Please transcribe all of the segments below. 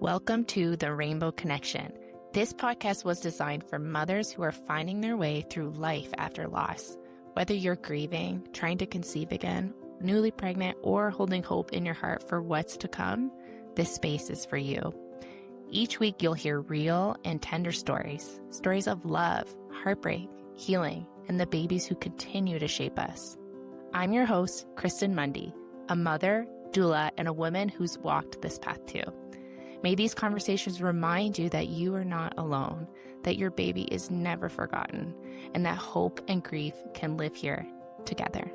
Welcome to The Rainbow Connection. This podcast was designed for mothers who are finding their way through life after loss. Whether you're grieving, trying to conceive again, newly pregnant, or holding hope in your heart for what's to come, this space is for you. Each week you'll hear real and tender stories of love, heartbreak, healing, and the babies who continue to shape us. I'm your host, Kristen Mundy, a mother, doula, and a woman who's walked this path too. May these conversations remind you that you are not alone, that your baby is never forgotten, and that hope and grief can live here together.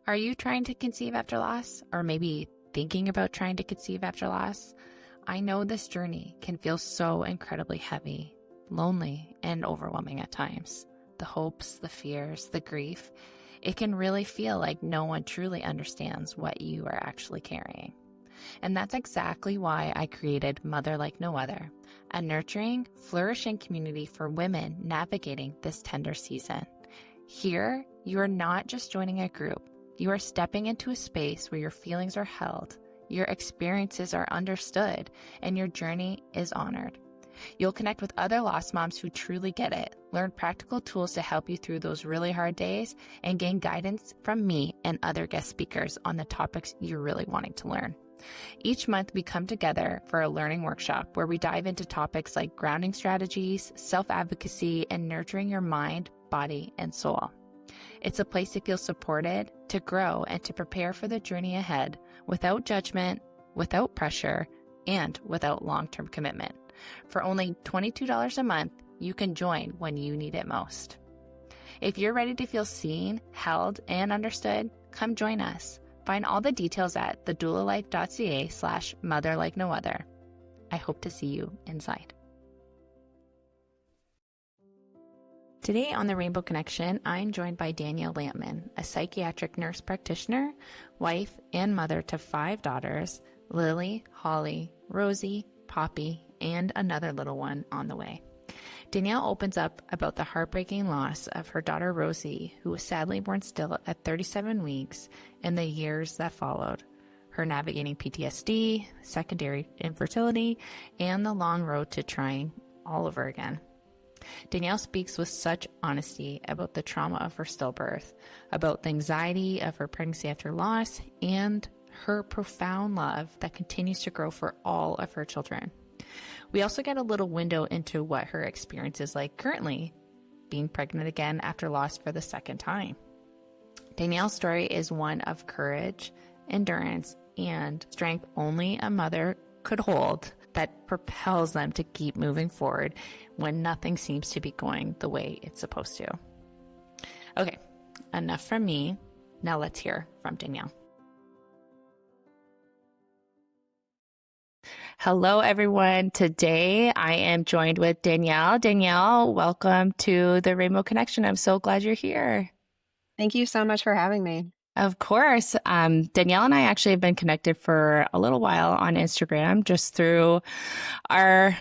Are you trying to conceive after loss, or maybe thinking about trying to conceive after loss? I know this journey can feel so incredibly heavy, lonely, and overwhelming at times. The hopes, the fears, the grief. It can really feel like no one truly understands what you are actually carrying. And that's exactly why I created Mother Like No Other, a nurturing, flourishing community for women navigating this tender season. Here, you are not just joining a group. You are stepping into a space where your feelings are held, your experiences are understood, and your journey is honored. You'll connect with other lost moms who truly get it, learn practical tools to help you through those really hard days, and gain guidance from me and other guest speakers on the topics you're really wanting to learn. Each month, we come together for a learning workshop where we dive into topics like grounding strategies, self-advocacy, and nurturing your mind, body, and soul. It's a place to feel supported, to grow, and to prepare for the journey ahead without judgment, without pressure, and without long-term commitment. For only $22 a month, you can join when you need it most. If you're ready to feel seen, held, and understood, come join us. Find all the details at thedoulalife.ca/motherlikenoother. I hope to see you inside. Today on The Rainbow Connection, I'm joined by Danielle Lampman, a psychiatric nurse practitioner, wife, and mother to 5 daughters, Lily, Holly, Rosie, Poppy, and another little one on the way. Danielle opens up about the heartbreaking loss of her daughter Rosie, who was sadly born still at 37 weeks, and the years that followed, her navigating PTSD, secondary infertility, and the long road to trying all over again. Danielle speaks with such honesty about the trauma of her stillbirth, about the anxiety of her pregnancy after loss, and her profound love that continues to grow for all of her children. We also get a little window into what her experience is like currently, being pregnant again after loss for the second time. Danielle's story is one of courage, endurance, and strength only a mother could hold that propels them to keep moving forward when nothing seems to be going the way it's supposed to. Okay, enough from me. Now let's hear from Danielle. Hello, everyone. Today I am joined with Danielle. Danielle, welcome to the Rainbow Connection. I'm so glad you're here. Thank you so much for having me. Of course. Danielle and I actually have been connected for a little while on Instagram, just through our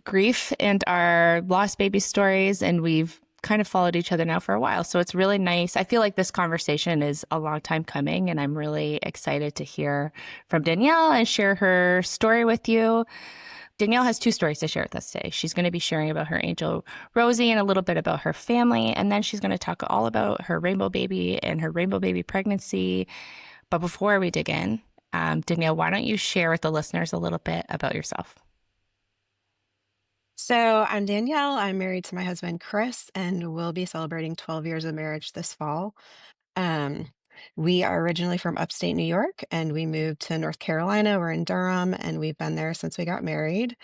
grief and our lost baby stories, and we've kind of followed each other now for a while. So it's really nice. I feel like this conversation is a long time coming, and I'm really excited to hear from Danielle and share her story with you. Danielle has 2 stories to share with us today. She's going to be sharing about her angel Rosie and a little bit about her family, and then she's going to talk all about her rainbow baby and her rainbow baby pregnancy. But before we dig in, Danielle, why don't you share with the listeners a little bit about yourself? So I'm Danielle. I'm married to my husband, Chris, and we'll be celebrating 12 years of marriage this fall. Um, we are originally from upstate New York, and we moved to North Carolina. We're in Durham, and we've been there since we got married.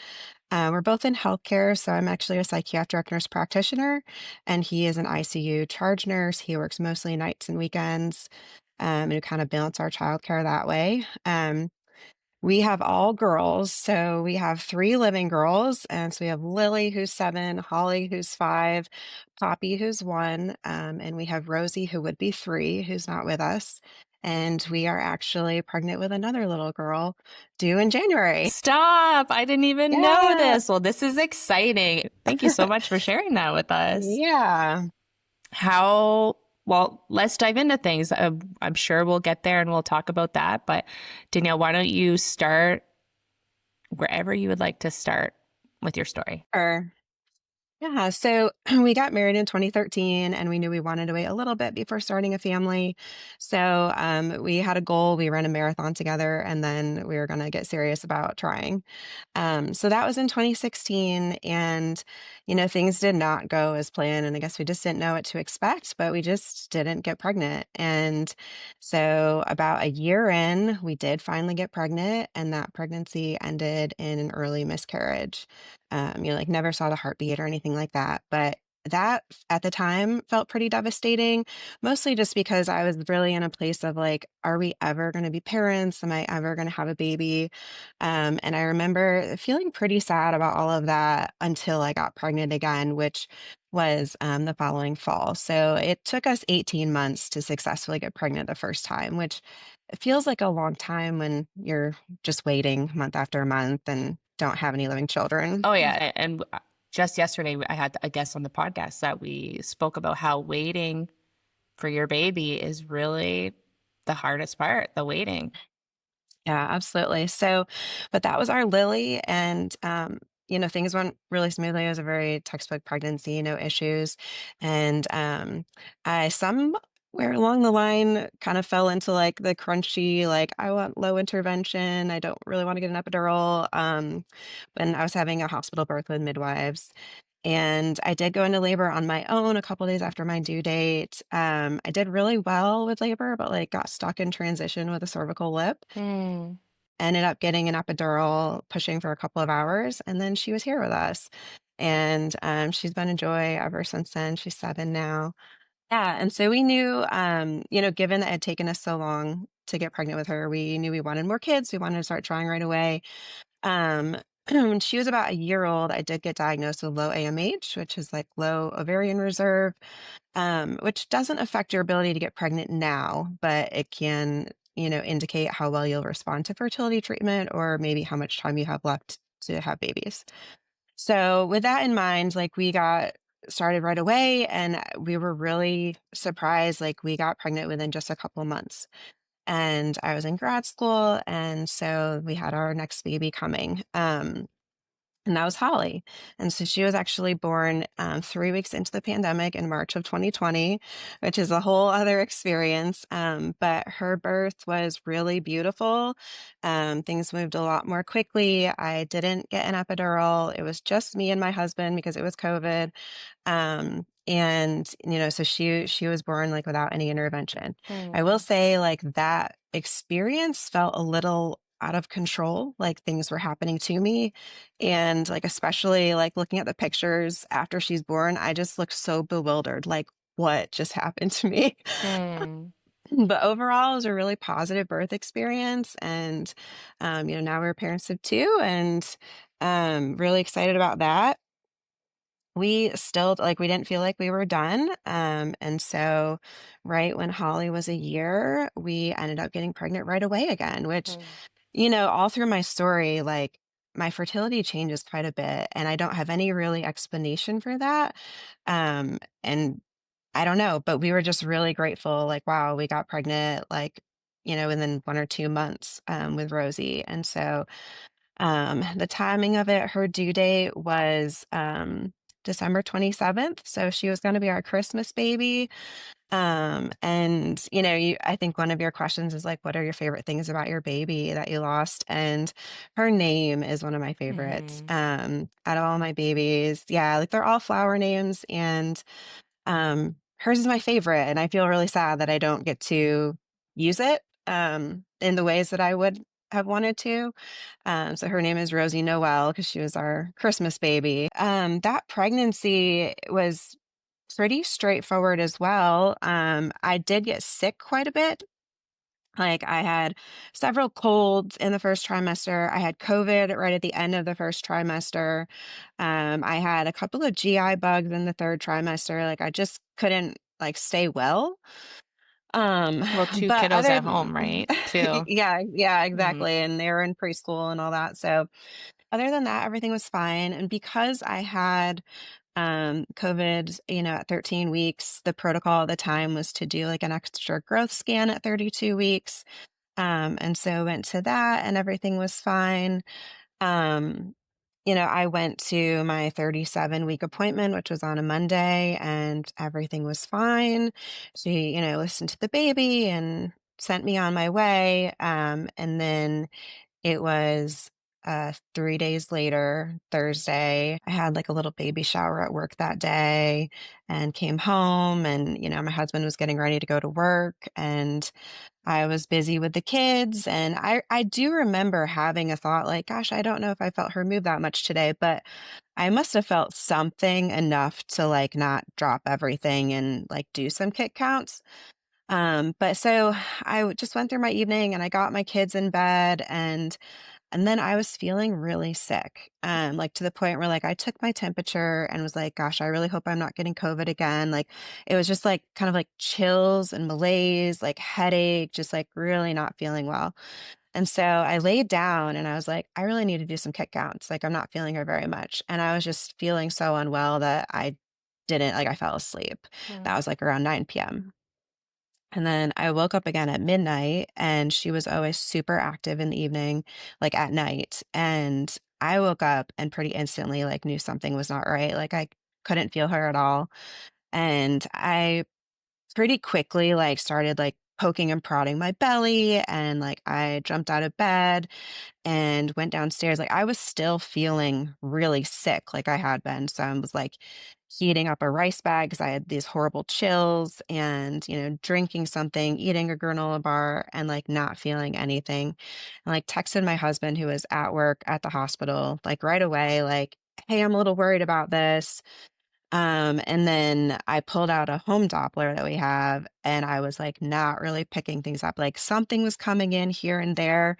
We're both in healthcare, so I'm actually a psychiatric nurse practitioner, and he is an ICU charge nurse. He works mostly nights and weekends, and we kind of balance our childcare that way. We have all girls, so we have 3 living girls, and so we have Lily, who's 7, Holly, who's 5, Poppy, who's 1, and we have Rosie, who would be 3, who's not with us, and we are actually pregnant with another little girl due in January. Stop! I didn't even know this. Well, this is exciting. Thank you so much for sharing that with us. Yeah. How Well, let's dive into things. I'm sure we'll get there and we'll talk about that. But Danielle, why don't you start wherever you would like to start with your story? Or Yeah, so we got married in 2013 and we knew we wanted to wait a little bit before starting a family. So we had a goal. We ran a marathon together and then we were going to get serious about trying. So that was in 2016. And, things did not go as planned. And I guess we just didn't know what to expect, but we just didn't get pregnant. And so about a year in, we did finally get pregnant. And that pregnancy ended in an early miscarriage. Like never saw the heartbeat or anything like that. But that at the time felt pretty devastating, mostly just because I was really in a place of like, are we ever going to be parents? Am I ever going to have a baby? And I remember feeling pretty sad about all of that until I got pregnant again, which was the following fall. So it took us 18 months to successfully get pregnant the first time, which feels like a long time when you're just waiting month after month and don't have any living children. Oh yeah, and just yesterday I had a guest on the podcast that we spoke about how waiting for your baby is really the hardest part, the waiting. Yeah, absolutely. So, but that was our Lily, and things went really smoothly. It was a very textbook pregnancy, no issues, and I somewhere along the line kind of fell into like the crunchy, like I want low intervention. I don't really want to get an epidural. When I was having a hospital birth with midwives. And I did go into labor on my own a couple days after my due date. I did really well with labor, but like got stuck in transition with a cervical lip. Hmm. Ended up getting an epidural, pushing for a couple of hours, and then she was here with us. And she's been a joy ever since then. She's 7 now. Yeah, and so we knew, given that it had taken us so long to get pregnant with her, we knew we wanted more kids. We wanted to start trying right away. Um, when she was about a year old, I did get diagnosed with low AMH, which is like low ovarian reserve, which doesn't affect your ability to get pregnant now, but it can, indicate how well you'll respond to fertility treatment or maybe how much time you have left to have babies. So, with that in mind, like we got started right away and we were really surprised. Like, we got pregnant within just a couple of months. And I was in grad school. And so we had our next baby coming. And that was Holly. And so she was actually born 3 weeks into the pandemic in March of 2020, which is a whole other experience. But her birth was really beautiful. Things moved a lot more quickly. I didn't get an epidural. It was just me and my husband because it was COVID. And so she was born like without any intervention. I will Hmm. say like that experience felt a little out of control, like things were happening to me. And like especially like looking at the pictures after she's born, I just looked so bewildered, like what just happened to me. Hmm. But overall, it was a really positive birth experience. And now we're parents of two and really excited about that. We still like, we didn't feel like we were done, and so right when Holly was a year, we ended up getting pregnant right away again, which, Hmm. all through my story, like, my fertility changes quite a bit, and I don't have any really explanation for that, and I don't know, but we were just really grateful, like, wow, we got pregnant, like, within 1 or 2 months, with Rosie, and so the timing of it, her due date was December 27th. So she was going to be our Christmas baby. And I think one of your questions is like, what are your favorite things about your baby that you lost? And her name is one of my favorites. Hmm. Out of all my babies, yeah, like they're all flower names, and hers is my favorite, and I feel really sad that I don't get to use it, in the ways that I would have wanted to. So her name is Rosie Noel because she was our Christmas baby. That pregnancy was pretty straightforward as well. I did get sick quite a bit. Like I had several colds in the first trimester. I had COVID right at the end of the first trimester. I had a couple of GI bugs in the third trimester. Like I just couldn't like stay well. Um, Well, two but kiddos other at home, right? Too. yeah, Hmm. exactly. And they were in preschool and all that. So other than that, everything was fine. And because I had COVID, at 13 weeks, the protocol at the time was to do like an extra growth scan at 32 weeks. And so went to that and everything was fine. Um, I went to my 37-week appointment, which was on a Monday, and everything was fine. She, listened to the baby and sent me on my way. And then it was 3 days later, Thursday. I had like a little baby shower at work that day and came home. And, my husband was getting ready to go to work. And I was busy with the kids, and I do remember having a thought like, "Gosh, I don't know if I felt her move that much today," but I must have felt something enough to, like, not drop everything and, like, do some kick counts. But so just went through my evening, and I got my kids in bed, and then I was feeling really sick, like, to the point where, like, I took my temperature and was like, "Gosh, I really hope I'm not getting COVID again." Like, it was just, like, kind of like chills and malaise, like, headache, just, like, really not feeling well. And so I laid down and I was like, "I really need to do some kick counts." Like, I'm not feeling her very much. And I was just feeling so unwell that I didn't like, I fell asleep. That Mm. was, like, around 9 p.m. And then I woke up again at midnight, and she was always super active in the evening, like at night. And I woke up and pretty instantly like knew something was not right. Like I couldn't feel her at all. And I pretty quickly like started like poking and prodding my belly, and like I jumped out of bed and went downstairs. Like I was still feeling really sick, like I had been. So I was like heating up a rice bag because I had these horrible chills, and, drinking something, eating a granola bar, and like not feeling anything. And like texted my husband who was at work at the hospital, like right away, like, "Hey, I'm a little worried about this." And then I pulled out a home Doppler that we have, and I was like not really picking things up. Like something was coming in here and there,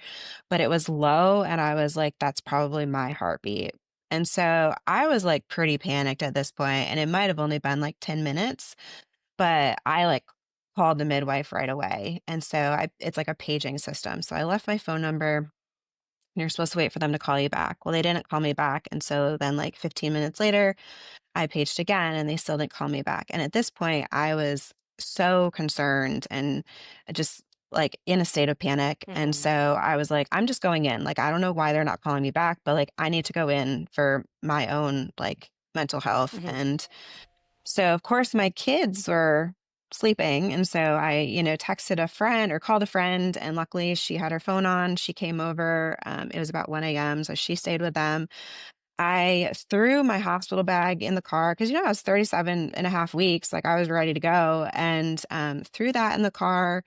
but it was low. And I was like, that's probably my heartbeat. And so I was like pretty panicked at this point, and it might have only been like 10 minutes, but I like called the midwife right away. And so it's like a paging system. So I left my phone number, and you're supposed to wait for them to call you back. Well, they didn't call me back. And so then, like 15 minutes later, I paged again and they still didn't call me back. And at this point, I was so concerned and just like in a state of panic. And Mhm. so I was like, I'm just going in. Like, I don't know why they're not calling me back, but like, I need to go in for my own like mental health. Mhm. And so, of course, my kids were sleeping. And so I, texted a friend or called a friend. And luckily, she had her phone on. She came over. It was about 1 a.m. So she stayed with them. I threw my hospital bag in the car because, I was 37 and a half weeks. Like I was ready to go, and threw that in the car,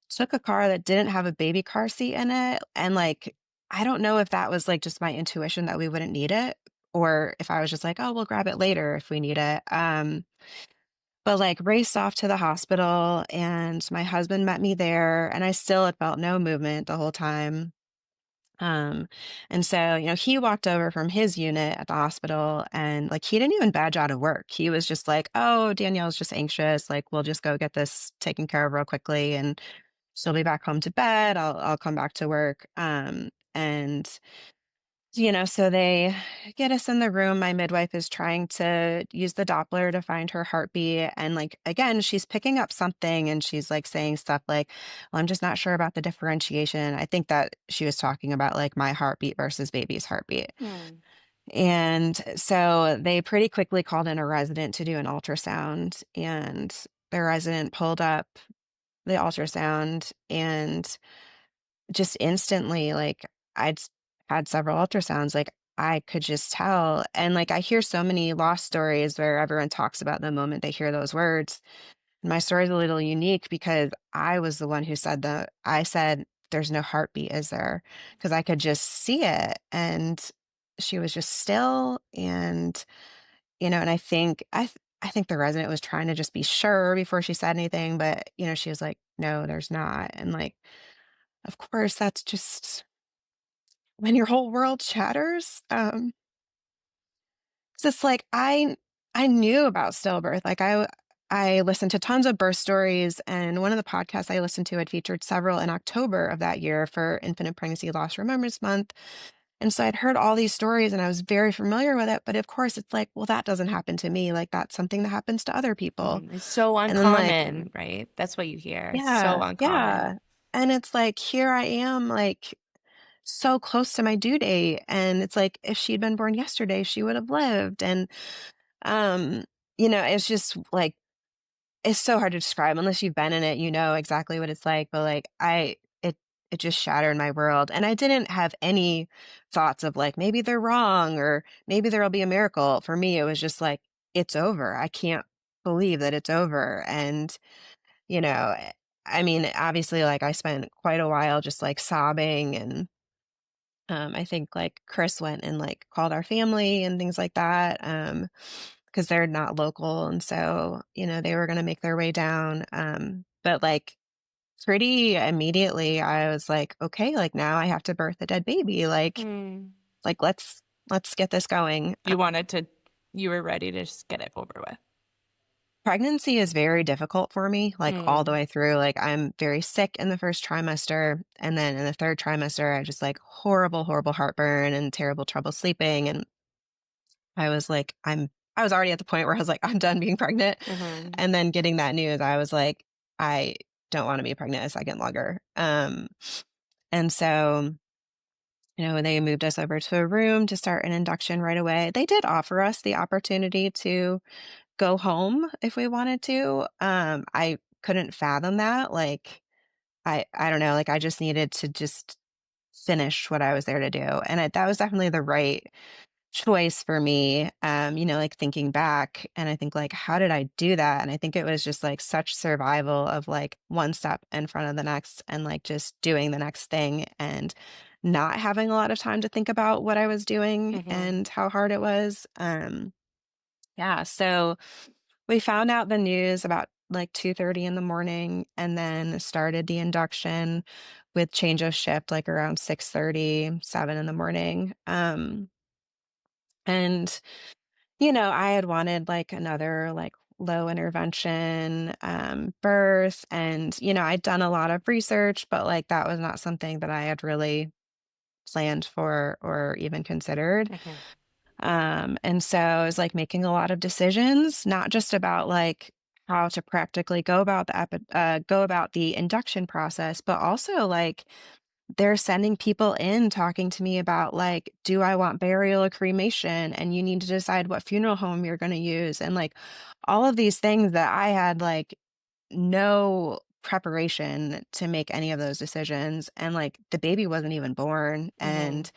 took a car that didn't have a baby car seat in it. And like, I don't know if that was like just my intuition that we wouldn't need it, or if I was just like, oh, we'll grab it later if we need it. But like raced off to the hospital, and my husband met me there, and I still had felt no movement the whole time. Um, and so, he walked over from his unit at the hospital, and like he didn't even badge out of work. He was just like, "Oh, Danielle's just anxious. Like, we'll just go get this taken care of real quickly, and she'll be back home to bed. I'll come back to work." And so they get us in the room. My midwife is trying to use the Doppler to find her heartbeat. And like, again, she's picking up something, and she's like saying stuff like, well, I'm just not sure about the differentiation. I think that she was talking about like my heartbeat versus baby's heartbeat. Mm. And so they pretty quickly called in a resident to do an ultrasound. And the resident pulled up the ultrasound, and just instantly, like, I'd had several ultrasounds, like, I could just tell, and, like, I hear so many lost stories where everyone talks about the moment they hear those words. My story's a little unique because I was the one who said I said, "There's no heartbeat, is there?" Because I could just see it, and she was just still, and, and I think the resident was trying to just be sure before she said anything, but, she was like, "No, there's not," and, like, of course, that's just when your whole world shatters. 'Cause it's like I knew about stillbirth. Like I listened to tons of birth stories, and one of the podcasts I listened to had featured several in October of that year for Infant and Pregnancy Loss Remembrance Month. And so I'd heard all these stories and I was very familiar with it. But of course, it's like, well, that doesn't happen to me. Like, that's something that happens to other people. It's so And then, like, uncommon, right? That's what you hear. It's so yeah, uncommon. yeah. And it's like, here I am, like, so close to my due date. And it's like, if she'd been born yesterday, she would have lived. And, um, it's just like, it's so hard to describe unless you've been in it, you know exactly what it's like, but, like, it just shattered my world, and I didn't have any thoughts of, like, maybe they're wrong or maybe there'll be a miracle. For me, it was just like, "It's over. I can't believe that it's over," and, you know, eh, I mean, obviously, like, I spent quite a while just, like, sobbing and, I think, like, Chris went and, like, called our family and things like that, because 'cause they're not local, and so, they were gonna make their way down, but, like, pretty immediately, I was like, "Okay, like, now I have to birth a dead baby, Mm. like, let's get this going." You wanted to, you were ready to just get it over with. Pregnancy is very difficult for me, like, all the Mm. way through, like, I'm very sick in the 1st trimester, and then in the 3rd trimester, I just, like, horrible, horrible heartburn and terrible trouble sleeping, and I was like, I was already at the point where I was like, "I'm done being pregnant," Mm-hmm. and then getting that news, I was like, "I don't wanna be pregnant a second longer." And so, they moved us over to a room to start an induction right away. They did offer us the opportunity to go home if we wanted to. I couldn't fathom that. Like, I don't know, like, I just needed to just finish what I was there to do, and that was definitely the right choice for me, like, thinking back, and I think, like, "How did I do that?" And I think it was just, like, such survival of, like, one step in front of the next and, like, just doing the next thing and not having a lot of time to think about what I was doing Mm-hmm. and how hard it was. Yeah, so we found out the news about, like, 2:30 in the morning and then started the induction with change of shift, like, around 6:30, 7 in the morning, and I had wanted like another like low intervention birth and I'd done a lot of research, but like that was not something that I had really planned for or even considered. Mm-hmm. And so I was like making a lot of decisions, not just about like how to practically go about the induction process, but also like they're sending people in talking to me about, like, "Do I want burial or cremation? And you need to decide what funeral home you're gonna use," and, like, all of these things that I had, like, no preparation to make any of those decisions, and, like, the baby wasn't even born, Mm-hmm. and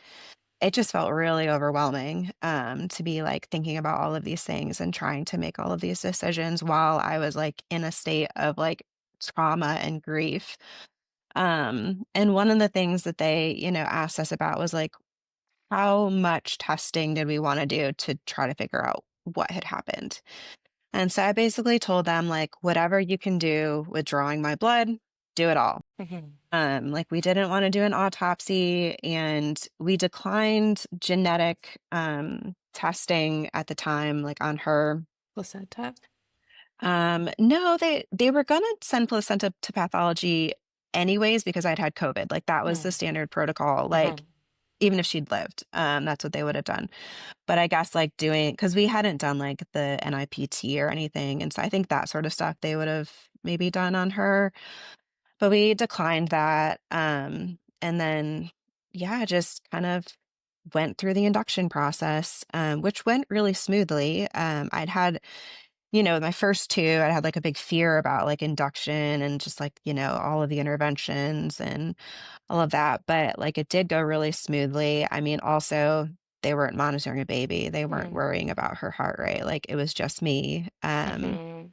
it just felt really overwhelming, to be, like, thinking about all of these things and trying to make all of these decisions while I was, like, in a state of, like, trauma and grief. And one of the things that they, asked us about was like, how much testing did we want to do to try to figure out what had happened? And so I basically told them, like, whatever you can do with drawing my blood, do it all. Mm-hmm. Like we didn't want to do an autopsy and we declined genetic testing at the time, like on her. Placenta. No, they were gonna send placenta to pathology anyways because I'd had COVID. Like that was the standard protocol. Mm-hmm. Like even if she'd lived, that's what they would have done. But I guess like doing because we hadn't done like the NIPT or anything, and so I think that sort of stuff they would have maybe done on her. But we declined that. And then yeah, just kind of went through the induction process, which went really smoothly. I'd had my first 2, I had, like, a big fear about, like, induction and just, like, all of the interventions and all of that, but, like, it did go really smoothly. I mean, also, they weren't monitoring a baby. They weren't Mm-hmm. worrying about her heart rate, like, it was just me, Mm-hmm.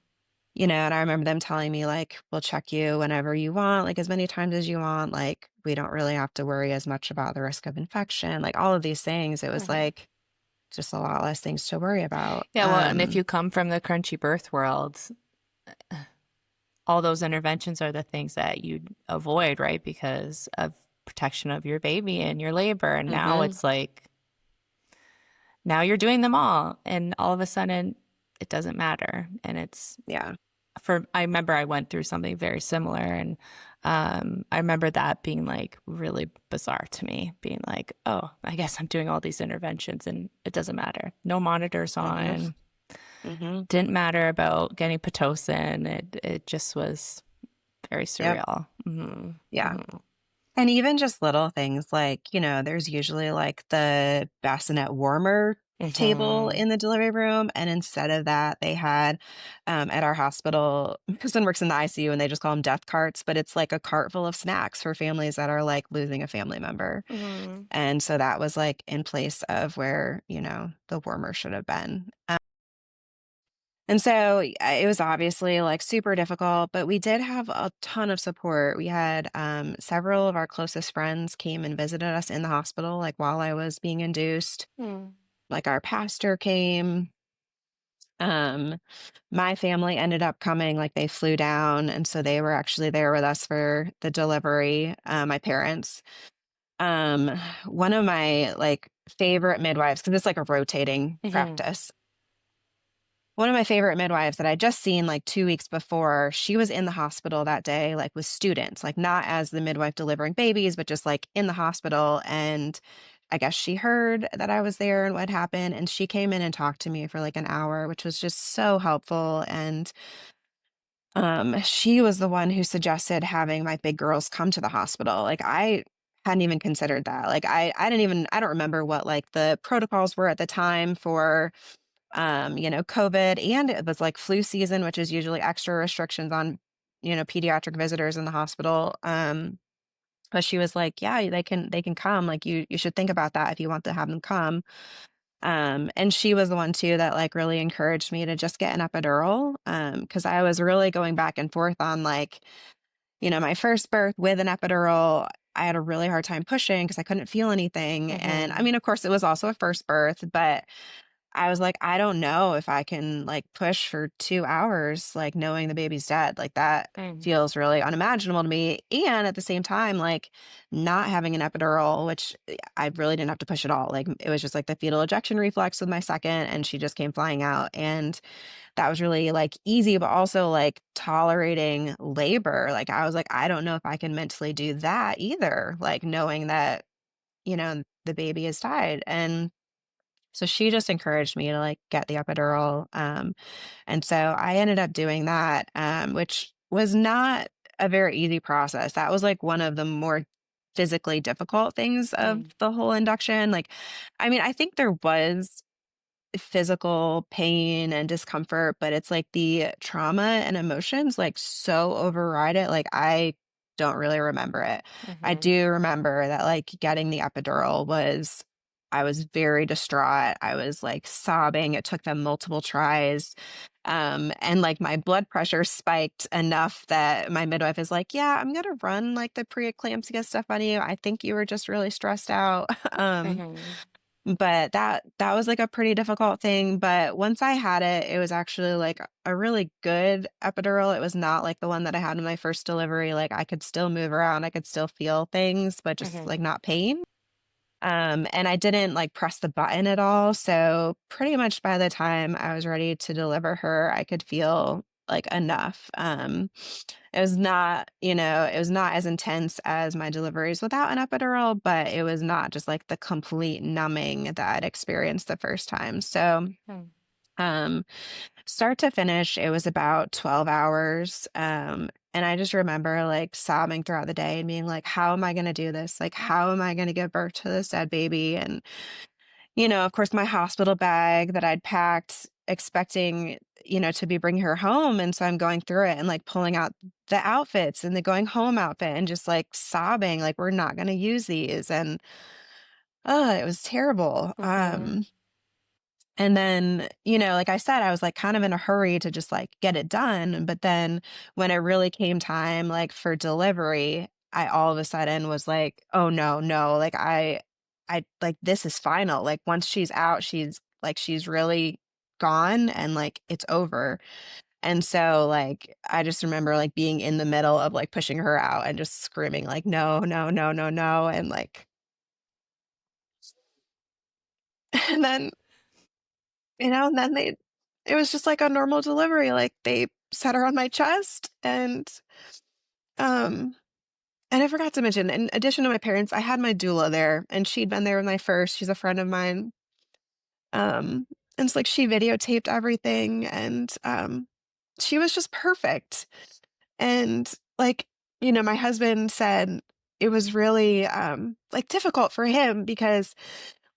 and I remember them telling me, like, "We'll check you whenever you want, like, as many times as you want, like, we don't really have to worry as much about the risk of infection," like, all of these things. It was, Mm-hmm. like, just a lot less things to worry about. Yeah, well, and if you come from the crunchy birth world, all those interventions are the things that you'd avoid, right? Because of protection of your baby and your labor. And now Mhm. it's like, now you're doing them all. And all of a sudden, it doesn't matter. And it's, Yeah. I remember I went through something very similar, and I remember that being like really bizarre to me, being like, oh, I guess I'm doing all these interventions and it doesn't matter. No monitors Hmm. on. Hmm. Didn't matter about getting Pitocin. It just was very Yep. surreal. Hmm. Yeah. Hmm. And even just little things like, there's usually like the bassinet warmer table Hmm. in the delivery room. And instead of that, they had at our hospital, my husband works in the ICU and they just call them death carts, but it's like a cart full of snacks for families that are like losing a family member. Hmm. And so that was like in place of where, the warmer should have been. And so it was obviously like super difficult, but we did have a ton of support. We had several of our closest friends came and visited us in the hospital, like while I was being induced. Hmm. Like our pastor came. Um, my family ended up coming, like they flew down. And so they were actually there with us for the delivery, my parents. Um, one of my like favorite midwives, because it's like a rotating Hmm. practice. One of my favorite midwives that I just seen like 2 weeks before, she was in the hospital that day, like with students, like not as the midwife delivering babies, but just like in the hospital. And I guess she heard that I was there and what happened. And she came in and talked to me for like an hour, which was just so helpful. And she was the one who suggested having my big girls come to the hospital. Like I hadn't even considered that. Like I don't remember what like the protocols were at the time for COVID, and it was like flu season, which is usually extra restrictions on, pediatric visitors in the hospital. But she was like, yeah, they can come. Like you should think about that if you want to have them come. And she was the one too that like really encouraged me to just get an epidural. Because I was really going back and forth on like, my first birth with an epidural. I had a really hard time pushing because I couldn't feel anything. And I Hmm. mean, of course, it was also a first birth, but I was like, I don't know if I can like push for 2 hours, like knowing the baby's dead. Like that Hmm. feels really unimaginable to me. And at the same time, like not having an epidural, which I really didn't have to push at all. Like it was just like the fetal ejection reflex with my second, and she just came flying out. And that was really like easy, but also like tolerating labor. Like I was like, I don't know if I can mentally do that either. Like knowing that, the baby has died. And so she just encouraged me to like get the epidural. And so I ended up doing that, which was not a very easy process. That was like one of the more physically difficult things of Hmm. the whole induction. Like, I mean, I think there was physical pain and discomfort, but it's like the trauma and emotions like so override it. Like I don't really remember it. I Hmm. do remember that like getting the epidural was I was very distraught. I was like sobbing. It took them multiple tries. And like my blood pressure spiked enough that my midwife is like, yeah, I'm gonna run like the preeclampsia stuff on you. I think you were just really stressed out. Hmm. But that was, like, a pretty difficult thing, but once I had it, it was actually, like, a really good epidural. It was not like the one that I had in my first delivery, like, I could still move around, I could still feel things, but just, like, Hmm. not pain. And I didn't, like, press the button at all, so pretty much by the time I was ready to deliver her, I could feel, like, enough. It was not, it was not as intense as my deliveries without an epidural, but it was not just, like, the complete numbing that I'd experienced the first time. So, Hmm. um, start to finish, it was about 12 hours, and I just remember, like, sobbing throughout the day and being like, "How am I gonna do this? Like, how am I gonna give birth to this dead baby?" And, of course, my hospital bag that I'd packed expecting, to be bringing her home, and so I'm going through it and, like, pulling out the outfits and the going home outfit and just, like, sobbing, like, "We're not gonna use these," and, it was terrible. Hmm. And then, like I said, I was like kind of in a hurry to just like get it done. But then when it really came time like for delivery, I all of a sudden was like, oh no, no, like I like this is final. Like once she's out, she's really gone and like it's over. And so like I just remember like being in the middle of like pushing her out and just screaming like no, no, no, no, no. And like and then and then it was just like a normal delivery. Like they set her on my chest. Um, and I forgot to mention, in addition to my parents, I had my doula there, and she'd been there with my first. She's a friend of mine. Um, and it's like she videotaped everything, and she was just perfect. And like, my husband said it was really like difficult for him because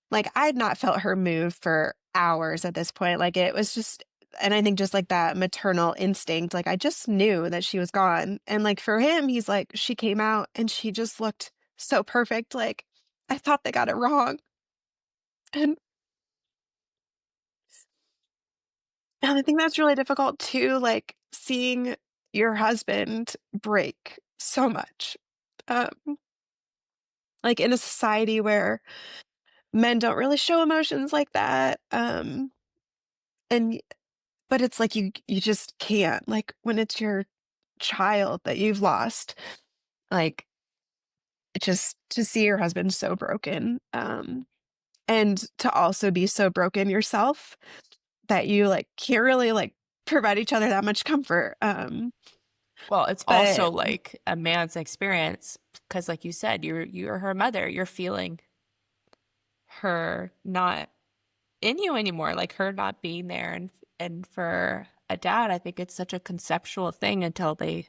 like I'd not felt her move for hours at this point. Like it was just, and I think just like that maternal instinct, like I just knew that she was gone. And like for him, he's like, she came out and she just looked so perfect. Like I thought they got it wrong. And I think that's really difficult too, like seeing your husband break so much. Um, like in a society where men don't really show emotions like that. And but it's like you just can't. Like when it's your child that you've lost, like just to see your husband so broken, and to also be so broken yourself that you like can't really like provide each other that much comfort. Well, it's also But like a man's experience because, like you said, you're her mother. You're feeling her not in you anymore, like her not being there. And for a dad, I think it's such a conceptual thing until they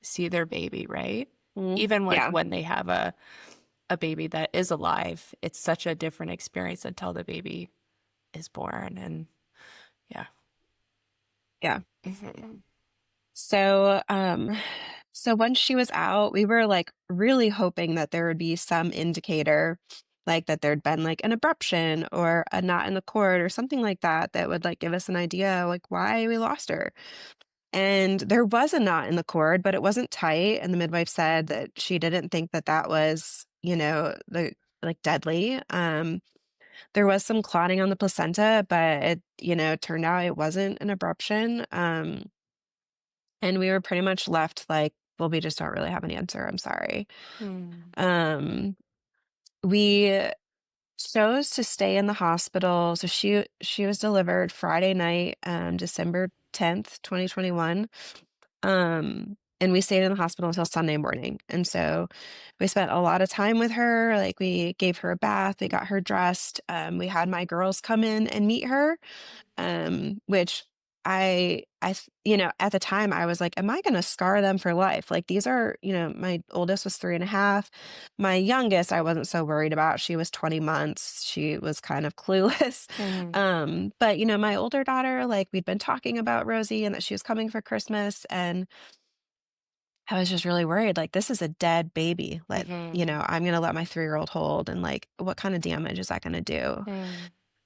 see their baby, right? Even like yeah, when they have a baby that is alive, it's such a different experience until the baby is born. And yeah. yeah. Mhm. So once she was out, we were like really hoping that there would be some indicator, like that there'd been like an abruption or a knot in the cord or something like that that would like give us an idea like why we lost her. And there was a knot in the cord, but it wasn't tight. And the midwife said that she didn't think that that was, the like deadly. There was some clotting on the placenta, but it, turned out it wasn't an abruption. And we were pretty much left like, well, we just don't really have an answer. I'm sorry. Hmm. Um, we chose to stay in the hospital. So she was delivered Friday night, December 10th, 2021. And we stayed in the hospital until Sunday morning. And so we spent a lot of time with her. Like we gave her a bath, we got her dressed. We had my girls come in and meet her, which at the time I was like, am I going to scar them for life? Like these are, my oldest was 3.5. My youngest, I wasn't so worried about. She was 20 months. She was kind of clueless. Hmm. But my older daughter, like we'd been talking about Rosie and that she was coming for Christmas. And I was just really worried, like, this is a dead baby. Hmm. I'm going to let my 3-year-old hold and like, what kind of damage is that going to do? Hmm.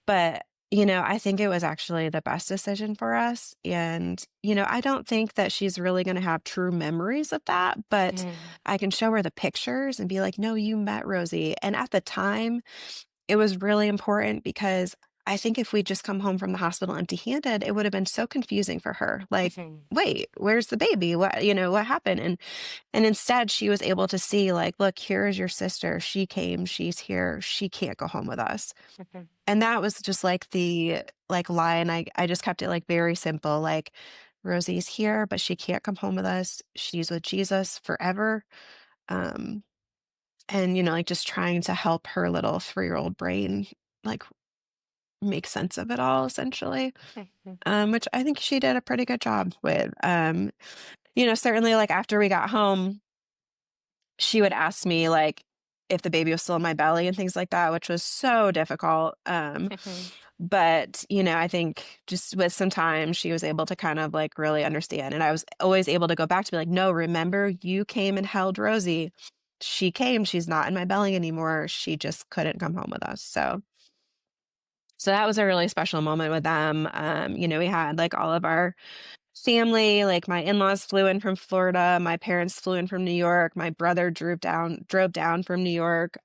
But, I think it was actually the best decision for us. And, I don't think that she's really going to have true memories of that, but Hmm. I can show her the pictures and be like, no, you met Rosie. And at the time, it was really important because I think if we just come home from the hospital empty-handed, it would have been so confusing for her. Like, Hmm. wait, where's the baby? What happened? And instead she was able to see like, look, here is your sister. She came, she's here. She can't go home with us. Hmm. And that was just like the like line. I just kept it like very simple. Like Rosie's here, but she can't come home with us. She's with Jesus forever. Um, and like just trying to help her little 3-year-old brain like make sense of it all essentially. Hmm. Which I think she did a pretty good job with. Certainly like after we got home, she would ask me like if the baby was still in my belly and things like that, which was so difficult. Hmm. But I think just with some time, she was able to kind of like really understand. And I was always able to go back to be like, no, remember you came and held Rosie. She came, she's not in my belly anymore. She just couldn't come home with us. So that was a really special moment with them. We had like all of our family, like my in-laws flew in from Florida, my parents flew in from New York, my brother drove down from New York,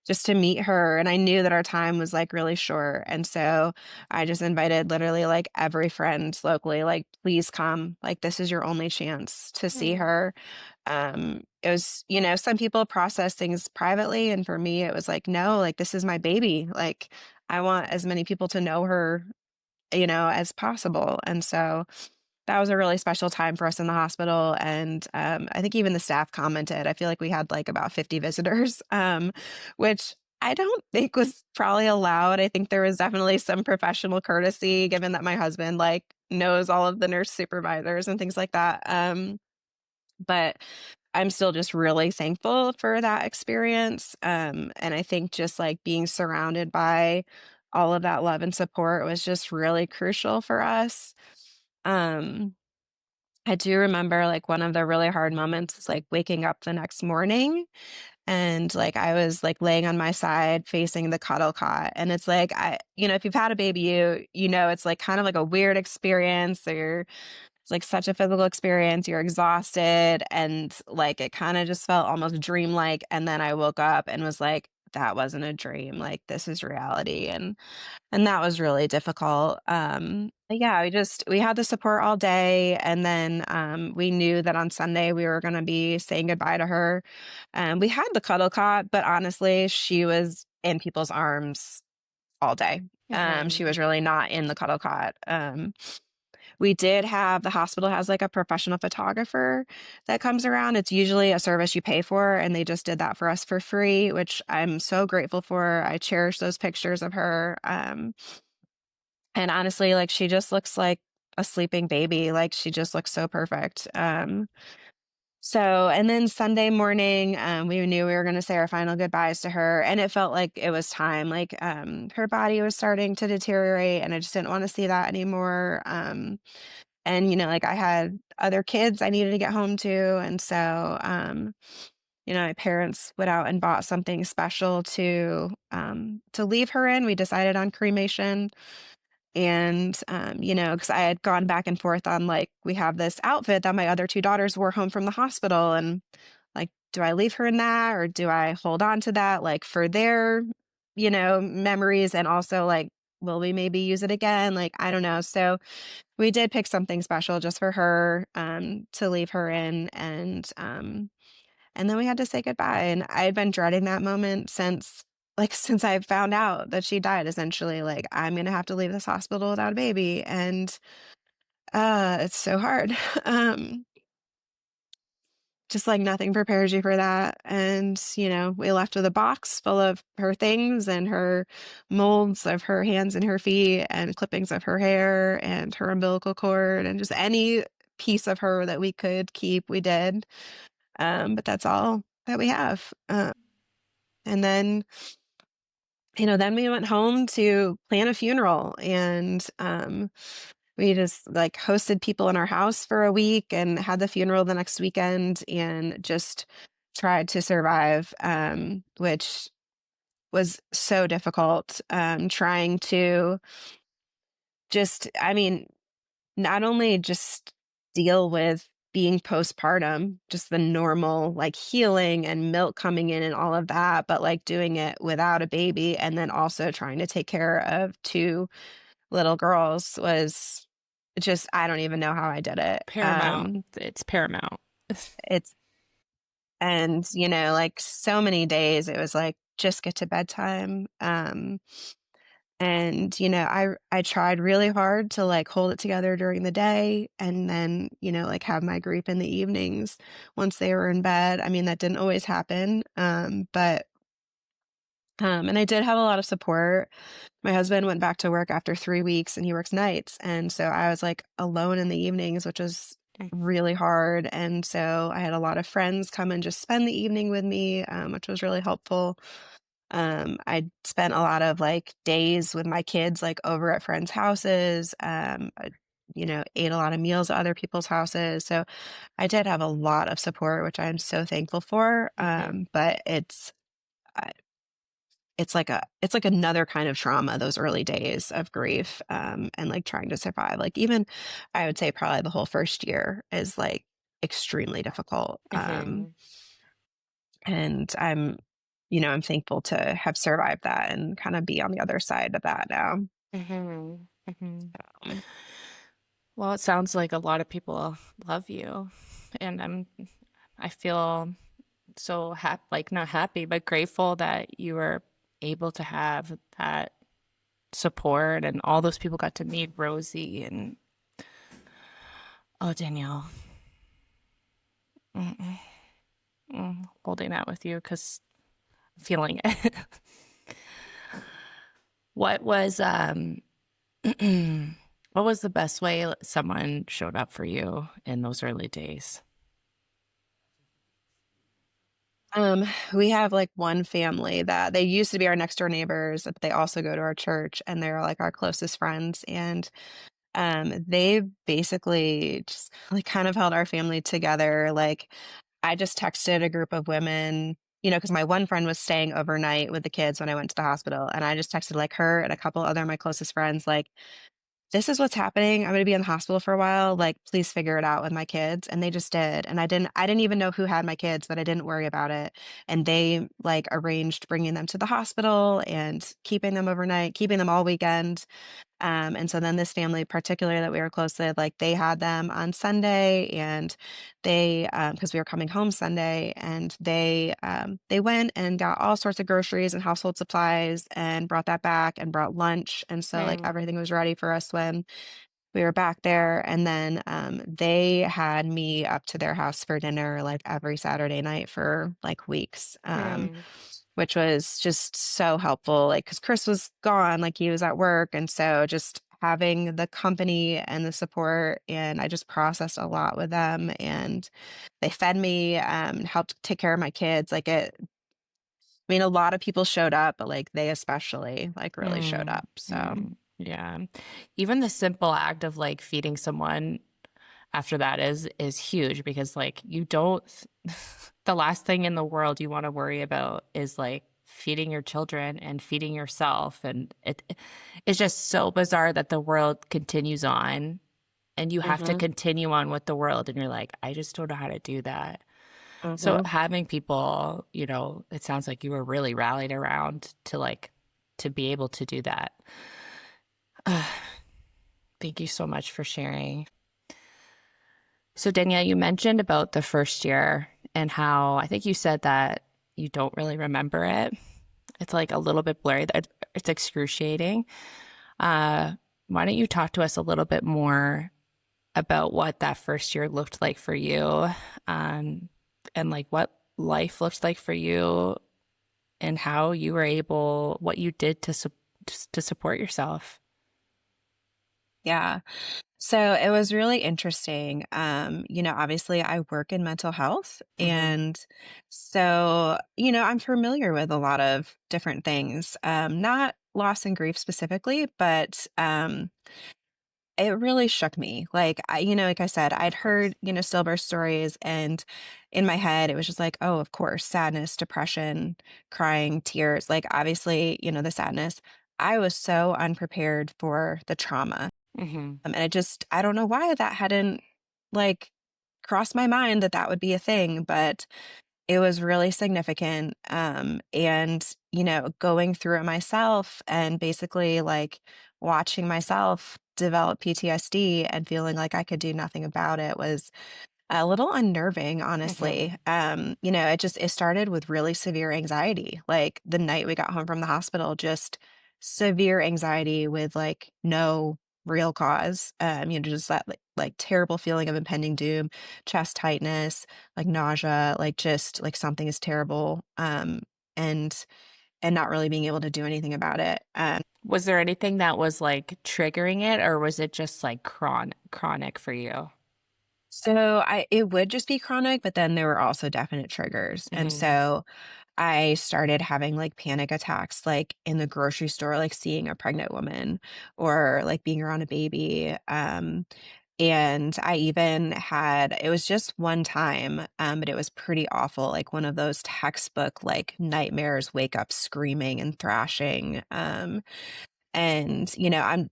just to meet her. And I knew that our time was like really short. And so I just invited literally like every friend locally, like, please come. Like, this is your only chance to see Hmm. her. It was, some people process things privately. And for me, it was like, no, like, this is my baby. Like, I want as many people to know her, as possible. And so that was a really special time for us in the hospital. And I think even the staff commented. I feel like we had like about 50 visitors, which I don't think was probably allowed. I think there was definitely some professional courtesy, given that my husband like knows all of the nurse supervisors and things like that. But I'm still just really thankful for that experience. And I think just like being surrounded by all of that love and support was just really crucial for us. Um, I do remember like one of the really hard moments is like waking up the next morning and like I was like laying on my side facing the cuddle cot. And it's like if you've had a baby, you know it's like kind of like a weird experience. It's like such a physical experience. You're exhausted and like it kind of just felt almost dreamlike. And then I woke up and was like, that wasn't a dream. Like this is reality. And that was really difficult. But yeah, we had the support all day, and then we knew that on Sunday we were going to be saying goodbye to her. We had the cuddle cot, but honestly, she was in people's arms all day. She Mm-hmm. was really not in the cuddle cot. We did have the hospital has like a professional photographer that comes around. It's usually a service you pay for, and they just did that for us for free, which I'm so grateful for. I cherish those pictures of her. And honestly, like she just looks like a sleeping baby. Like she just looks so perfect. And then Sunday morning, we knew we were going to say our final goodbyes to her, and it felt like it was time. Like her body was starting to deteriorate, and I just didn't want to see that anymore. And like I had other kids I needed to get home to, and so my parents went out and bought something special to leave her in. We decided on cremation. And, because I had gone back and forth on like, we have this outfit that my other two daughters wore home from the hospital. And like, do I leave her in that or do I hold on to that like for their, memories? And also like, will we maybe use it again? Like, I don't know. So we did pick something special just for her to leave her in. And then we had to say goodbye, and I had been dreading that moment since I found out that she died, essentially, like, I'm gonna have to leave this hospital without a baby, and, it's so hard. Um, just, like, nothing prepares you for that, and, we left with a box full of her things and her molds of her hands and her feet and clippings of her hair and her umbilical cord and just any piece of her that we could keep, we did. But that's all that we have. And then we went home to plan a funeral, and we just like hosted people in our house for a week and had the funeral the next weekend and just tried to survive, which was so difficult. Trying to I mean, not only just deal with being postpartum, just the normal like healing and milk coming in and all of that, but like doing it without a baby and then also trying to take care of two little girls was just, I don't even know how I did it. Paramount. It's paramount. It's, and like so many days it was like, just get to bedtime. And, I tried really hard to like hold it together during the day and then, like have my grief in the evenings once they were in bed. I mean, that didn't always happen. And I did have a lot of support. My husband went back to work after 3 weeks and he works nights. And so I was like alone in the evenings, which was really hard. And so I had a lot of friends come and just spend the evening with me, which was really helpful. I spent a lot of like days with my kids, like over at friends' houses. Ate a lot of meals at other people's houses. So I did have a lot of support, which I'm so thankful for. Mhm. But uh, it's like another kind of trauma, those early days of grief, and like trying to survive. Like even I would say probably the whole first year is like extremely difficult. Mhm. And I'm thankful to have survived that and kind of be on the other side of that now. Mhm. Mhm. Um, Well, it sounds like a lot of people love you, and I feel so happy, like not happy, but grateful that you were able to have that support and all those people got to meet Rosie and Oh, Danielle, holding that with you because feeling it. What was what was the best way someone showed up for you in those early days? We have like one family that they used to be our next door neighbors, but they also go to our church and they're like our closest friends. And they basically just like kind of held our family together. Like I just texted a group of women, because my one friend was staying overnight with the kids when I went to the hospital. And I just texted like her and a couple other of my closest friends, like, this is what's happening. I'm going to be in the hospital for a while. Like, please figure it out with my kids. And they just did. And I didn't even know who had my kids, but I didn't worry about it. And they like arranged bringing them to the hospital and keeping them overnight, keeping them all weekend. And so then this family, particularly that we were close with, like they had them on Sunday, and because we were coming home Sunday, and they went and got all sorts of groceries and household supplies and brought that back and brought lunch, and so like Mm, everything was ready for us when we were back there. And then they had me up to their house for dinner like every Saturday night for like weeks. mm, Which was just so helpful, like, because Chris was gone, like, he was at work, and so just having the company and the support, and I just processed a lot with them, and they fed me, helped take care of my kids, like, I mean, a lot of people showed up, but, like, they especially, like, really showed up, so. yeah. Even the simple act of like feeding someone after that is huge because like you don't the last thing in the world you want to worry about is like feeding your children and feeding yourself, and it's just so bizarre that the world continues on and you have to Mhm, continue on with the world, and you're like, I just don't know how to do that. So mhm. having people, it sounds like you were really rallied around to like to be able to do that. Thank you so much for sharing. So, Danielle, you mentioned about the first year and how I think you said that you don't really remember it. It's like a little bit blurry. It's excruciating. Uh, why don't you talk to us a little bit more about what that first year looked like for you, um, and like what life looked like for you, and how you were able, what you did to support yourself. Yeah. So it was really interesting. Obviously I work in mental health. Mm-hmm. And so, I'm familiar with a lot of different things. Not loss and grief specifically, but it really shook me. Like like I said, I'd Of course. heard, stillbirth stories, and in my head it was just like, oh, of course, sadness, depression, crying, tears. Like obviously, the sadness. I was so unprepared for the trauma. Mm-hmm. And I don't know why that hadn't like crossed my mind that that would be a thing, but it was really significant. And, going through it myself and basically like watching myself develop PTSD and feeling like I could do nothing about it was a little unnerving, Mm-hmm. honestly. It started with really severe anxiety. Like the night we got home from the hospital, just severe anxiety with like no real cause. Just that like terrible feeling of impending doom, chest tightness, like nausea, like just like something is terrible. And not really being able to do anything about it. Was there anything that was like triggering it, or was it just like chronic for you? So it would just be chronic, but then there were also definite triggers. And Hmm. so I started having like panic attacks, like in the grocery store, like seeing a pregnant woman or like being around a baby. And I even had, it was just one time, but it was pretty awful, like one of those textbook like nightmares, wake up screaming and thrashing. And, I'm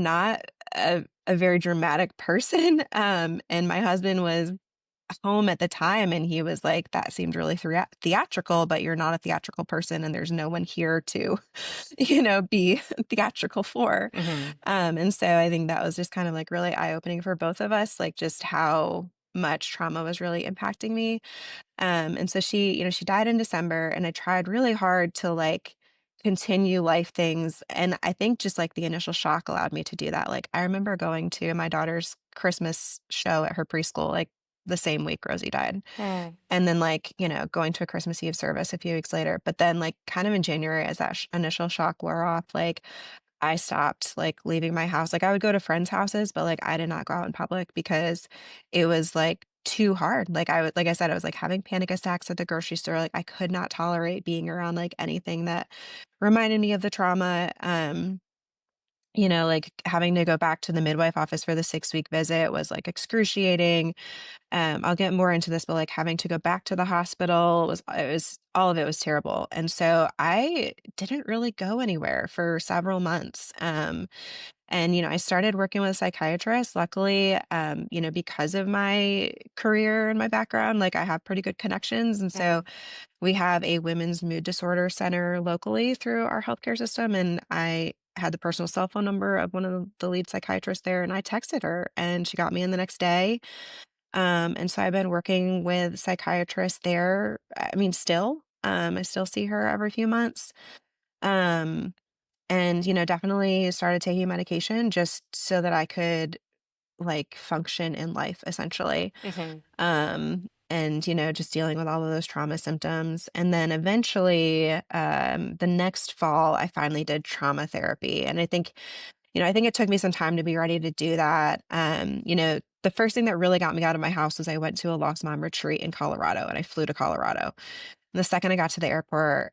not a very dramatic person. And my husband was home at the time, and he was like, that seemed really theatrical, but you're not a theatrical person, and there's no one here to, be theatrical for. Hmm. And so I think that was just kind of like really eye opening for both of us, like just how much trauma was really impacting me. And so she died in December, and I tried really hard to like continue life things. And I think just like the initial shock allowed me to do that. Like I remember going to my daughter's Christmas show at her preschool, like the same week Rosie died. Mm. And then like, going to a Christmas Eve service a few weeks later. But then like kind of in January as that initial shock wore off, like I stopped like leaving my house. Like I would go to friends' houses, but like I did not go out in public because it was like too hard. Like like I said, I was like having panic attacks at the grocery store. Like I could not tolerate being around like anything that reminded me of the trauma. Like having to go back to the midwife office for the 6-week visit was like excruciating. I'll get more into this, but like having to go back to the hospital was all of it was terrible. And so I didn't really go anywhere for several months. And I started working with a psychiatrist. Luckily, because of my career and my background, like I have pretty good connections. And so Mm. we have a women's mood disorder center locally through our healthcare system. And I had the personal cell phone number of one of the lead psychiatrists there, and I texted her and she got me in the next day. And so I've been working with psychiatrists there. I mean, still, I still see her every few months. Um, and, definitely started taking medication just so that I could like function in life essentially. Mm-hmm. And, just dealing with all of those trauma symptoms. And then eventually, the next fall, I finally did trauma therapy. And I think it took me some time to be ready to do that. The first thing that really got me out of my house was I went to a lost mom retreat in Colorado and I flew to Colorado. And the second I got to the airport,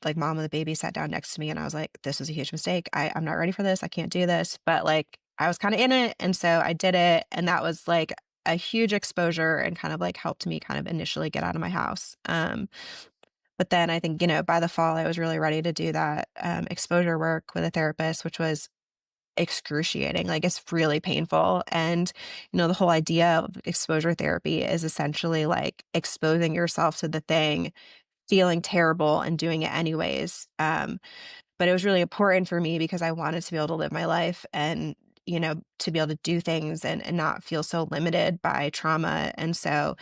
like mom and the baby sat down next to me and I was like, this was a huge mistake. I'm not ready for this. I can't do this. But like I was kind of in it. And so I did it. And that was like a huge exposure and kind of like helped me kind of initially get out of my house. But then I think, by the fall, I was really ready to do that exposure work with a therapist, which was excruciating. Like it's really painful. And, the whole idea of exposure therapy is essentially like exposing yourself to the thing, feeling terrible and doing it anyways. But it was really important for me because I wanted to be able to live my life and, to be able to do things and not feel so limited by trauma. And so,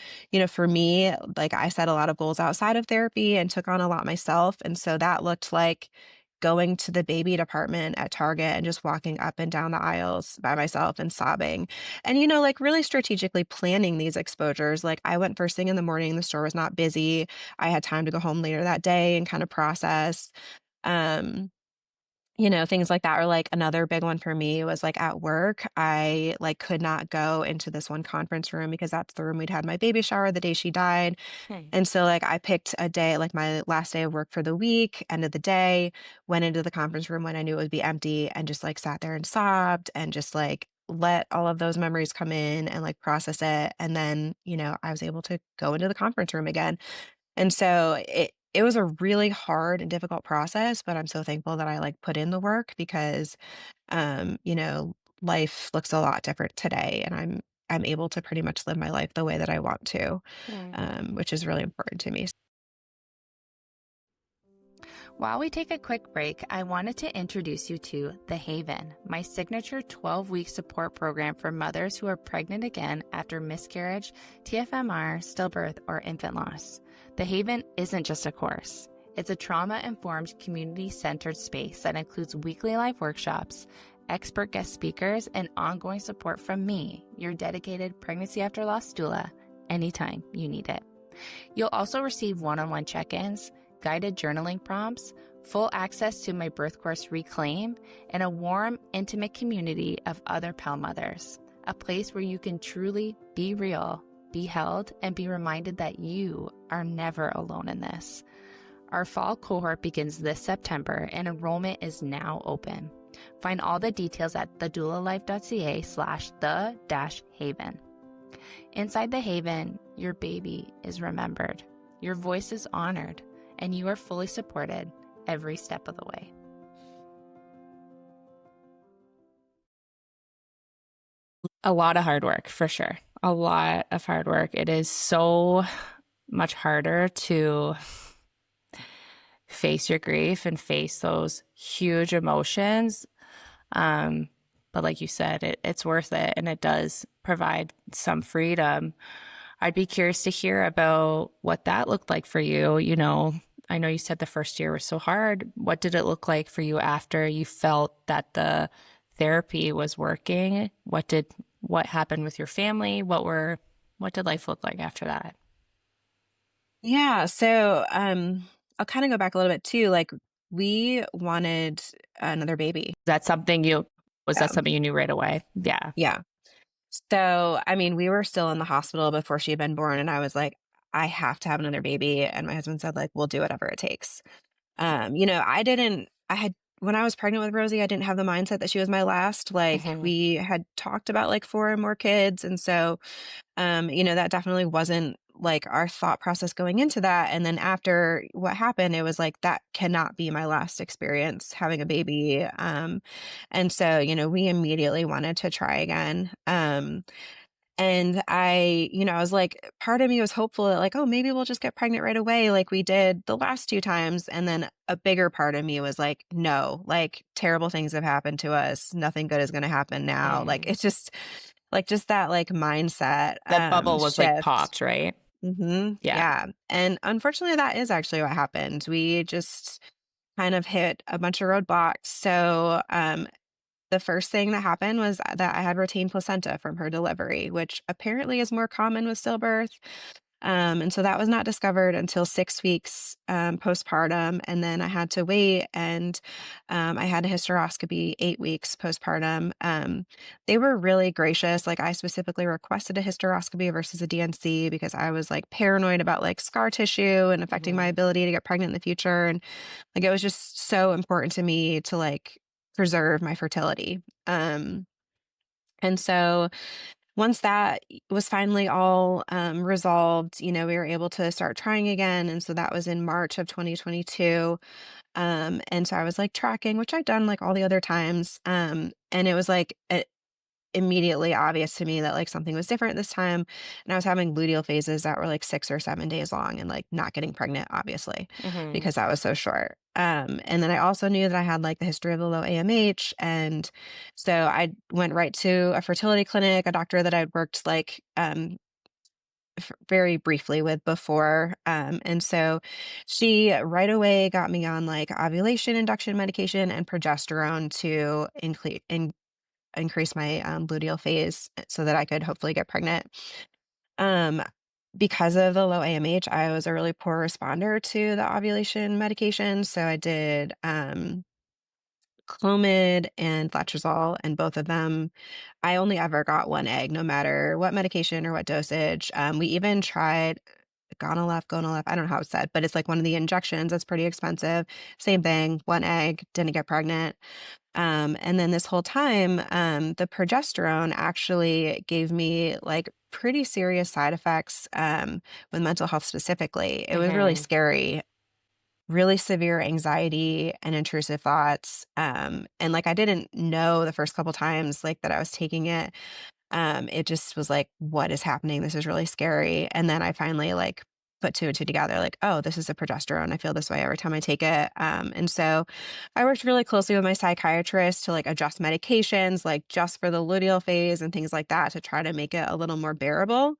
for me, like I set a lot of goals outside of therapy and took on a lot myself. And so that looked like going to the baby department at Target and just walking up and down the aisles by myself and sobbing. And, like really strategically planning these exposures. Like I went first thing in the morning, the store was not busy. I had time to go home later that day and kind of process. Um, things like that. Or like another big one for me was like at work, I like could not go into this one conference room because that's the room we'd had my baby shower the day she died. Hmm. And so like I picked a day, like my last day of work for the week, end of the day, went into the conference room when I knew it would be empty and just like sat there and sobbed and just like let all of those memories come in and like process it. And then, I was able to go into the conference room again. And so it was a really hard and difficult process, but I'm so thankful that I like put in the work because um, you know, life looks a lot different today and I'm able to pretty much live my life the way that I want to, Hmm. which is really important to me. While we take a quick break, I wanted to introduce you to The Haven, my signature 12-week support program for mothers who are pregnant again after miscarriage, TFMR, stillbirth, or infant loss. The Haven isn't just a course. It's a trauma-informed, community-centered space that includes weekly live workshops, expert guest speakers, and ongoing support from me, your dedicated pregnancy after loss doula, anytime you need it. You'll also receive one-on-one check-ins, guided journaling prompts, full access to my birth course Reclaim, and a warm, intimate community of other pal mothers. A place where you can truly be real, be held, and be reminded that you are never alone in this. Our fall cohort begins this September and enrollment is now open. Find all the details at thedoulalife.ca/the-haven. Inside the Haven, your baby is remembered, your voice is honored, and you are fully supported every step of the way. A lot of hard work, for sure. A lot of hard work. It is so much harder to face your grief and face those huge emotions. But like you said, it's worth it, and it does provide some freedom. I'd be curious to hear about what that looked like for you. I know you said the first year was so hard. What did it look like for you after you felt that the therapy was working? What happened with your family? What did life look like after that? Yeah. So, I'll kind of go back a little bit too. Like, we wanted another baby. Was that Yeah. something you knew right away? Yeah. Yeah. So, I mean, we were still in the hospital before she had been born, and I was like, I have to have another baby. And my husband said, like, we'll do whatever it takes. I had, when I was pregnant with Rosie, I didn't have the mindset that she was my last. Like, Hmm. we had talked about like four or more kids. And so, that definitely wasn't like our thought process going into that. And then after what happened, it was like, that cannot be my last experience having a baby. And so, we immediately wanted to try again. And I was like, part of me was hopeful that, like, oh, maybe we'll just get pregnant right away, like we did the last two times. And then a bigger part of me was like, no, like, terrible things have happened to us. Nothing good is going to happen now. Like, Mm. it's just that like mindset That bubble was like shift. popped, right? Yeah. Yeah. And unfortunately, that is actually what happened. We just kind of hit a bunch of roadblocks. So, the first thing that happened was that I had retained placenta from her delivery, which apparently is more common with stillbirth. And so that was not discovered until 6 weeks postpartum. And then I had to wait, and I had a hysteroscopy 8 weeks postpartum. They were really gracious. Like, I specifically requested a hysteroscopy versus a DNC because I was like paranoid about like scar tissue and affecting my Hmm. ability to get pregnant in the future. And like, it was just so important to me to like preserve my fertility. And so once that was finally all resolved, we were able to start trying again. And so that was in March of 2022. And so I was like tracking, which I'd done like all the other times. And it was like immediately obvious to me that like something was different this time. And I was having luteal phases that were like 6 or 7 days long and like not getting pregnant, obviously, Hmm. because that was so short. And then I also knew that I had like the history of the low AMH. And so I went right to a fertility clinic, a doctor that I'd worked like very briefly with before. And so she right away got me on like ovulation induction medication and progesterone to increase my luteal phase so that I could hopefully get pregnant. Um, because of the low AMH, I was a really poor responder to the ovulation medication. So I did Clomid and Letrozole, and both of them, I only ever got one egg, no matter what medication or what dosage. We even tried Gonalef, I don't know how it's said, but it's like one of the injections that's pretty expensive. Same thing, one egg, didn't get pregnant. And then this whole time, the progesterone actually gave me like pretty serious side effects with mental health specifically. It was really Hmm. scary, really severe anxiety and intrusive thoughts. And like I didn't know the first couple times like that I was taking it. It just was like, what is happening? This is really scary. And then I finally like put two and two together, like, oh, this is a progesterone. I feel this way every time I take it. And so I worked really closely with my psychiatrist to like adjust medications, like just for the luteal phase and things like that to try to make it a little more bearable.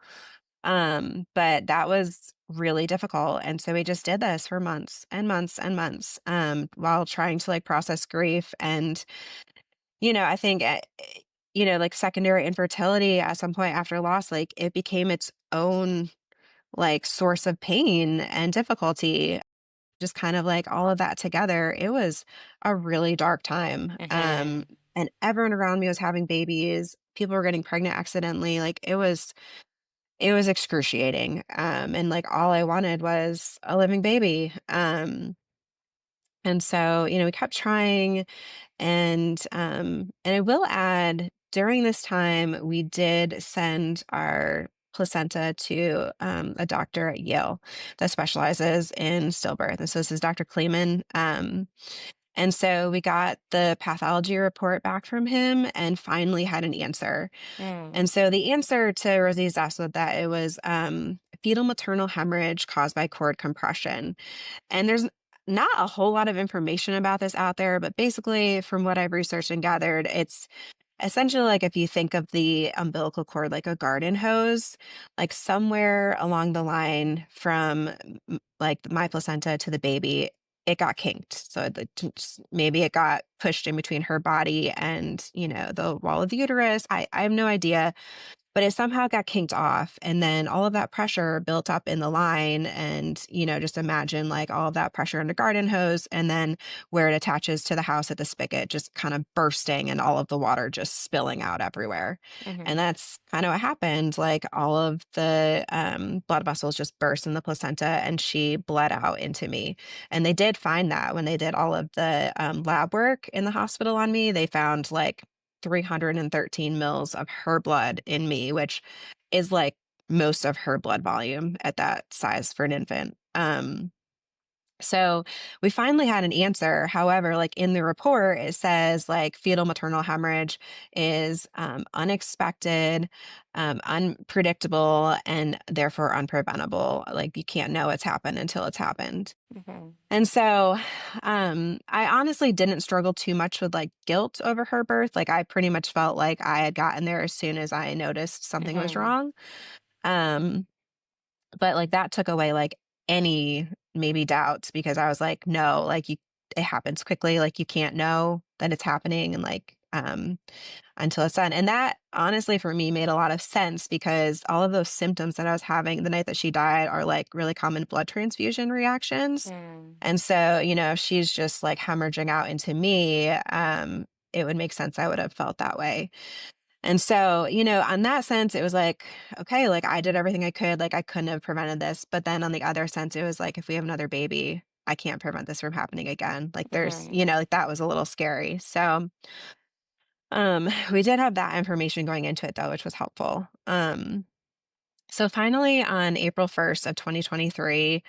But that was really difficult. And so we just did this for months and months and months, while trying to like process grief. And, I think, like secondary infertility at some point after loss, like it became its own like source of pain and difficulty. Just kind of like all of that together. It was a really dark time. Hmm. And everyone around me was having babies. People were getting pregnant accidentally. Like it was excruciating, and, like, all I wanted was a living baby, and so, we kept trying, and I will add, during this time, we did send our placenta to, a doctor at Yale that specializes in stillbirth, and so this is Dr. Kleeman, and so we got the pathology report back from him and finally had an answer. Mm. And so the answer to Rosie's asked was that it was fetal maternal hemorrhage caused by cord compression. And there's not a whole lot of information about this out there, but basically, from what I've researched and gathered, it's essentially, like, if you think of the umbilical cord like a garden hose, like, somewhere along the line from, like, my placenta to the baby, it got kinked. So, maybe it got pushed in between her body and, the wall of the uterus. I have no idea, but it somehow got kinked off, and then all of that pressure built up in the line, and, just imagine, like, all of that pressure in the garden hose, and then where it attaches to the house at the spigot just kind of bursting and all of the water just spilling out everywhere, and Hmm. that's kinda what happened, like, all of the, blood vessels just burst in the placenta, and she bled out into me, and they did find that when they did all of the, lab work in the hospital on me. They found, like, 313 mils of her blood in me, which is like most of her blood volume at that size for an infant. So we finally had an answer. However, like in the report, it says like fetal maternal hemorrhage is unexpected, unpredictable, and therefore unpreventable. Like you can't know it's happened until it's happened. Hmm. And so, I honestly didn't struggle too much with, like, guilt over her birth, like, I pretty much felt like I had gotten there as soon as I noticed something was Hmm. wrong, um, but, like, that took away, like, any maybe doubts because I was like, "No, like, you it happens quickly, like, you can't know that it's happening and, like, until it's done," and that, honestly, for me, made a lot of sense because all of those symptoms that I was having the night that she died are, like, really common blood transfusion reactions. Mm. And so, if she's just like hemorrhaging out into me, it would make sense I would have felt that way. And so, on that sense, it was like, okay, like I did everything I could, like I couldn't have prevented this. But then on the other sense, it was like, if we have another baby, I can't prevent this from happening again. Like there's, Hmm. like that was a little scary. So, we did have that information going into it though, which was helpful. So finally, on April 1st of 2023,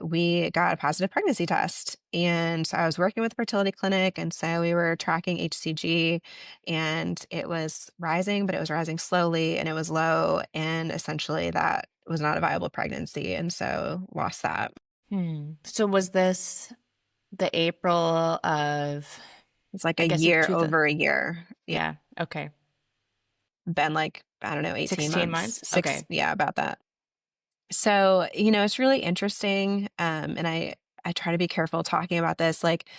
we got a positive pregnancy test. And so I was working with a fertility clinic, and so we were tracking HCG, and it was rising, but it was rising slowly, and it was low, and essentially that was not a viable pregnancy, and so lost that. Hmm. So was this the April of, It's like I a guess, year over a year. Yeah, yeah, okay. been like, I don't know, 18 16 months, months? six, Okay. yeah, about that. So, it's really interesting. And I try to be careful talking about this. Like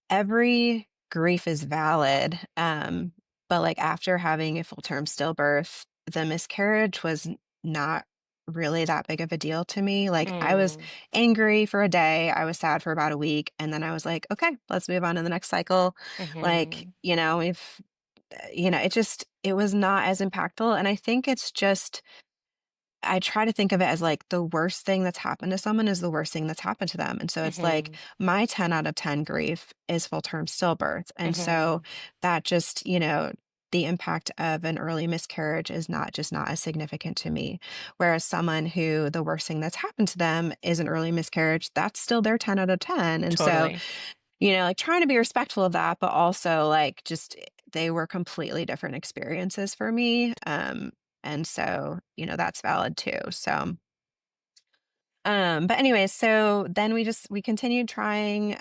every grief is valid. But like after having a full term stillbirth, the miscarriage was not really that big of a deal to me. Like I was Mm. angry for a day, I was sad for about a week, and then I was like, okay, let's move on to the next cycle. Like, Mhm. we've, it was not as impactful. And I think it's just, I try to think of it as like the worst thing that's happened to someone is the worst thing that's happened to them. And so it's like Mhm. my 10 out of 10 grief is full term stillbirth. And so Mhm. that just, the impact of an early miscarriage is not as significant to me. Whereas someone who the worst thing that's happened to them is an early miscarriage, that's still their 10 out of 10. And so, Totally. like trying to be respectful of that, but also like just they were completely different experiences for me. And so, that's valid too. So, but anyways, so then we continued trying.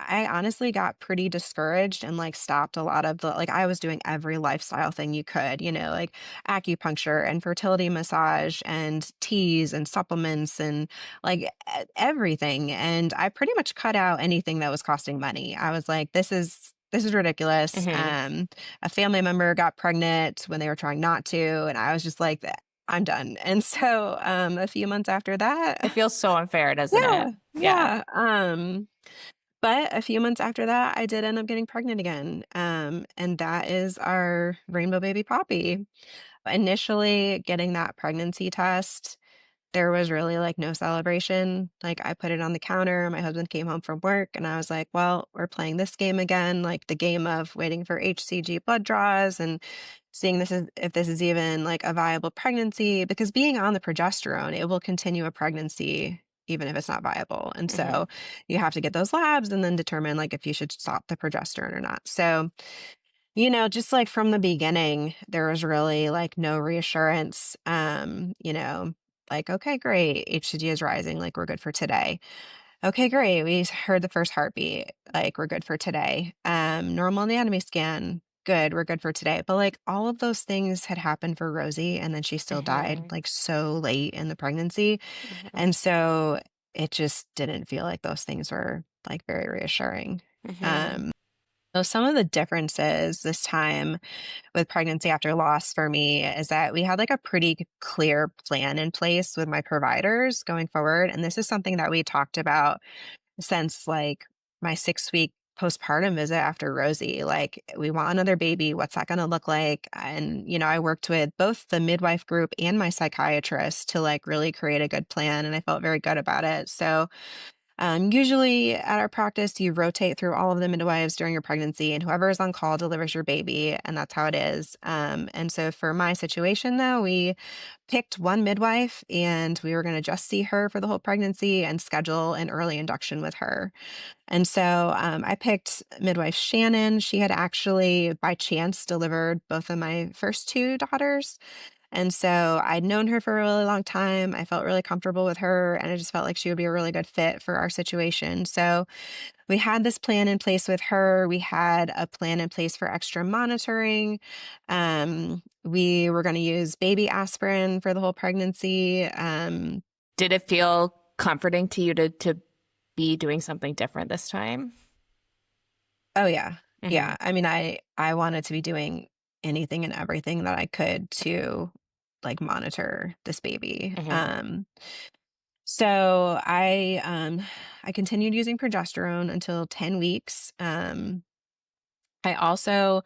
I honestly got pretty discouraged and like stopped a lot of the like I was doing every lifestyle thing you could, like acupuncture and fertility massage and teas and supplements and like everything. And I pretty much cut out anything that was costing money. I was like, this is ridiculous. Mhm. A family member got pregnant when they were trying not to, and I was just like, I'm done. And so, a few months after It that feels so unfair, doesn't it? yeah, Yeah. yeah, but a few months after that, I did end up getting pregnant again, and that is our rainbow baby Poppy. Initially, getting that pregnancy test there was really, like, no celebration, like, I put it on the counter, my husband came home from work, and I was like, "Well, we're playing this game again," like, the game of waiting for HCG blood draws and seeing this is if this is even, like, a viable pregnancy, because being on the progesterone, it will continue a pregnancy even if it's not viable, and so Mhm. you have to get those labs and then determine, like, if you should stop the progesterone or not. So, just like from the beginning, there was really like no reassurance. Like, okay, great, HCG is rising, like we're good for today. Okay, great, we heard the first heartbeat, like we're good for today. Normal anatomy scan, good. We're good for today. But like all of those things had happened for Rosie, and then she still died Mhm. like so late in the pregnancy. Mhm. And so it just didn't feel like those things were like very reassuring. Mhm. Um, so some of the differences this time with pregnancy after loss for me is that we had like a pretty clear plan in place with my providers going forward. And this is something that we talked about since like my 6 week postpartum visit after Rosie. Like, we want another baby. What's that going to look like? And, I worked with both the midwife group and my psychiatrist to like really create a good plan. And I felt very good about it. So, usually at our practice, you rotate through all of the midwives during your pregnancy, and whoever is on call delivers your baby, and that's how it is. And so for my situation, though, we picked one midwife, and we were going to just see her for the whole pregnancy and schedule an early induction with her. And so I picked midwife Shannon. She had actually, by chance, delivered both of my first two daughters. And so I'd known her for a really long time. I felt really comfortable with her, and I just felt like she would be a really good fit for our situation. So we had this plan in place with her. We had a plan in place for extra monitoring. We were going to use baby aspirin for the whole pregnancy. Did it feel comforting to you to be doing something different this time? Oh yeah. Mhm. Yeah. I mean, I wanted to be doing anything and everything that I could to like monitor this baby. Mhm. So I continued using progesterone until 10 weeks. I also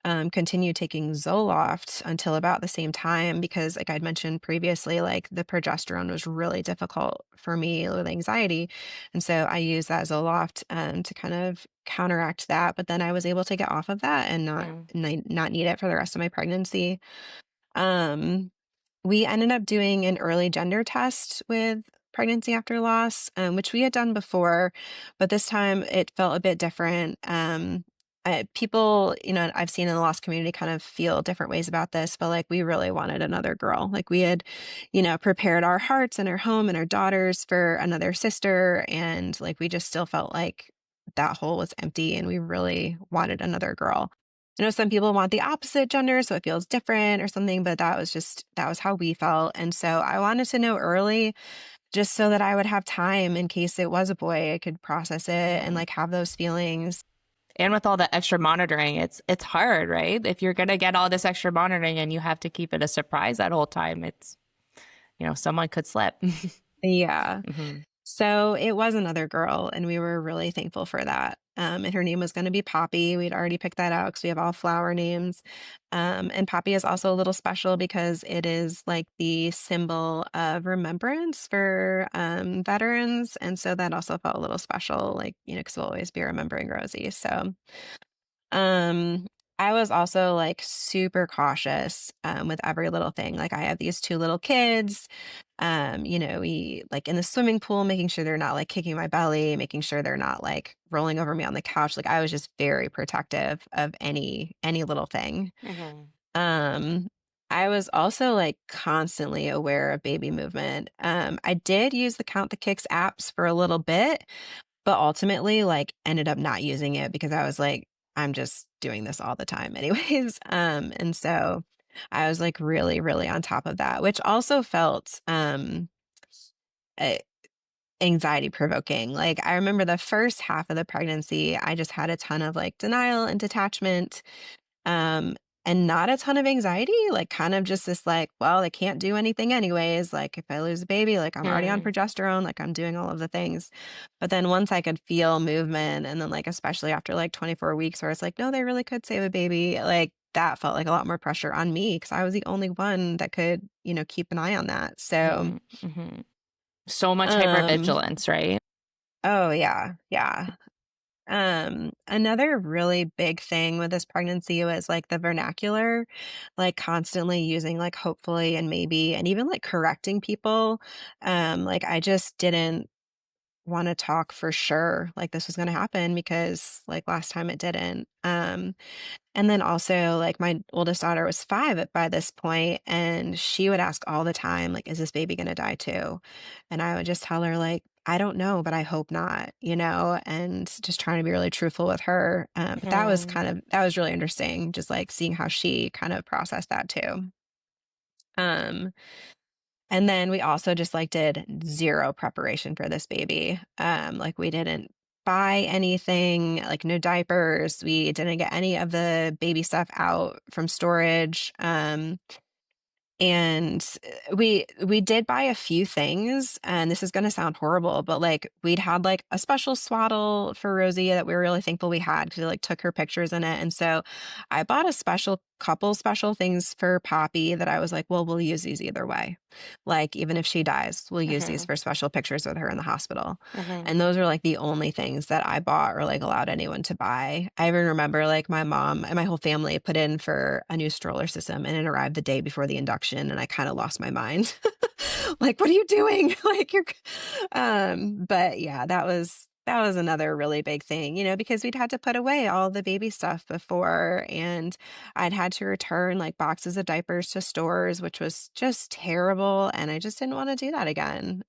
continued taking Zoloft until about the same time because, like I'd mentioned previously, like the progesterone was really difficult for me with anxiety. And so I used that Zoloft to kind of counteract that. But then I was able to get off of that and Mhm. not need it for the rest of my pregnancy. Um, we ended up doing an early gender test with pregnancy after loss, which we had done before, but this time it felt a bit different. People, I've seen in the loss community kind of feel different ways about this, but like we really wanted another girl. Like we had, prepared our hearts and our home and our daughters for another sister. And like we just still felt like that hole was empty and we really wanted another girl. I know some people want the opposite gender, so it feels different or something, but that was how we felt. And so I wanted to know early just so that I would have time in case it was a boy, I could process it and Mhm. like have those feelings. And with all the extra monitoring, it's hard, right? If you're gonna get all this extra monitoring and you have to keep it a surprise that whole time, someone could slip. Yeah. Mhm. So it was another girl, and we were really thankful for that. And her name was going to be Poppy. We'd already picked that out because we have all flower names. And Poppy is also a little special because it is like the symbol of remembrance for veterans. And so that also felt a little special, like, because we'll always be remembering Rosie. So um, I was also like super cautious with every little thing. Like, I have these two little kids. We like in the swimming pool, making sure they're not like kicking my belly, making sure they're not like rolling over me on the couch. Like I was just very protective of any little thing. Mhm. Um, I was also like constantly aware of baby movement. I did use the Count the Kicks apps for a little bit, but ultimately like ended up not using it because I was like, I'm just doing this all the time anyways. And so I was like really, really on top of that, which also felt a- anxiety provoking. Like I remember the first half of the pregnancy, I just had a ton of like denial and detachment, um, and not a ton of anxiety, like kind of just this like, well, they can't do anything anyways. Like if I lose a baby, like I'm already on Mhm. progesterone, like I'm doing all of the things. But then once I could feel movement, and then like especially after like 24 weeks where it's like, no, they really could save a baby, like that felt like a lot more pressure on me because I was the only one that could, keep an eye on that. So Mhm. Mhm. So much um hypervigilance, right? oh yeah, yeah. Another really big thing with this pregnancy was like the vernacular, like constantly using like hopefully and maybe and even like correcting people. Like I just didn't want to talk for sure like this was going to happen because like last time it didn't. And then also, like, my oldest daughter was 5 by this point, and she would ask all the time, like, "Is this baby gonna die too?" And I would just tell her, like, "I don't know, but I hope not," and just trying to be really truthful with her. But Mhm. that was really interesting, just, like, seeing how she kind of processed that too. Um, and then we also just, like, did 0 preparation for this baby. Like, we didn't buy anything, like, no diapers, we didn't get any of the baby stuff out from storage, and we did buy a few things, and this is gonna sound horrible, but, like, we'd had, like, a special swaddle for Rosie that we were really thankful we had because we, like, took her pictures in it, and so I bought a couple special things for Poppy that I was like, "Well, we'll use these either way." Like, even if she dies, we'll use these Mhm. for special pictures with her in the hospital, Mhm. and those are, like, the only things that I bought or, like, allowed anyone to buy. I even remember, like, my mom and my whole family put in for a new stroller system, and it arrived the day before the induction, and I kinda lost my mind. Like, "What are you doing?" Like, but yeah, that was another really big thing, because we'd had to put away all the baby stuff before, and I'd had to return, like, boxes of diapers to stores, which was just terrible, and I just didn't wanna do that again.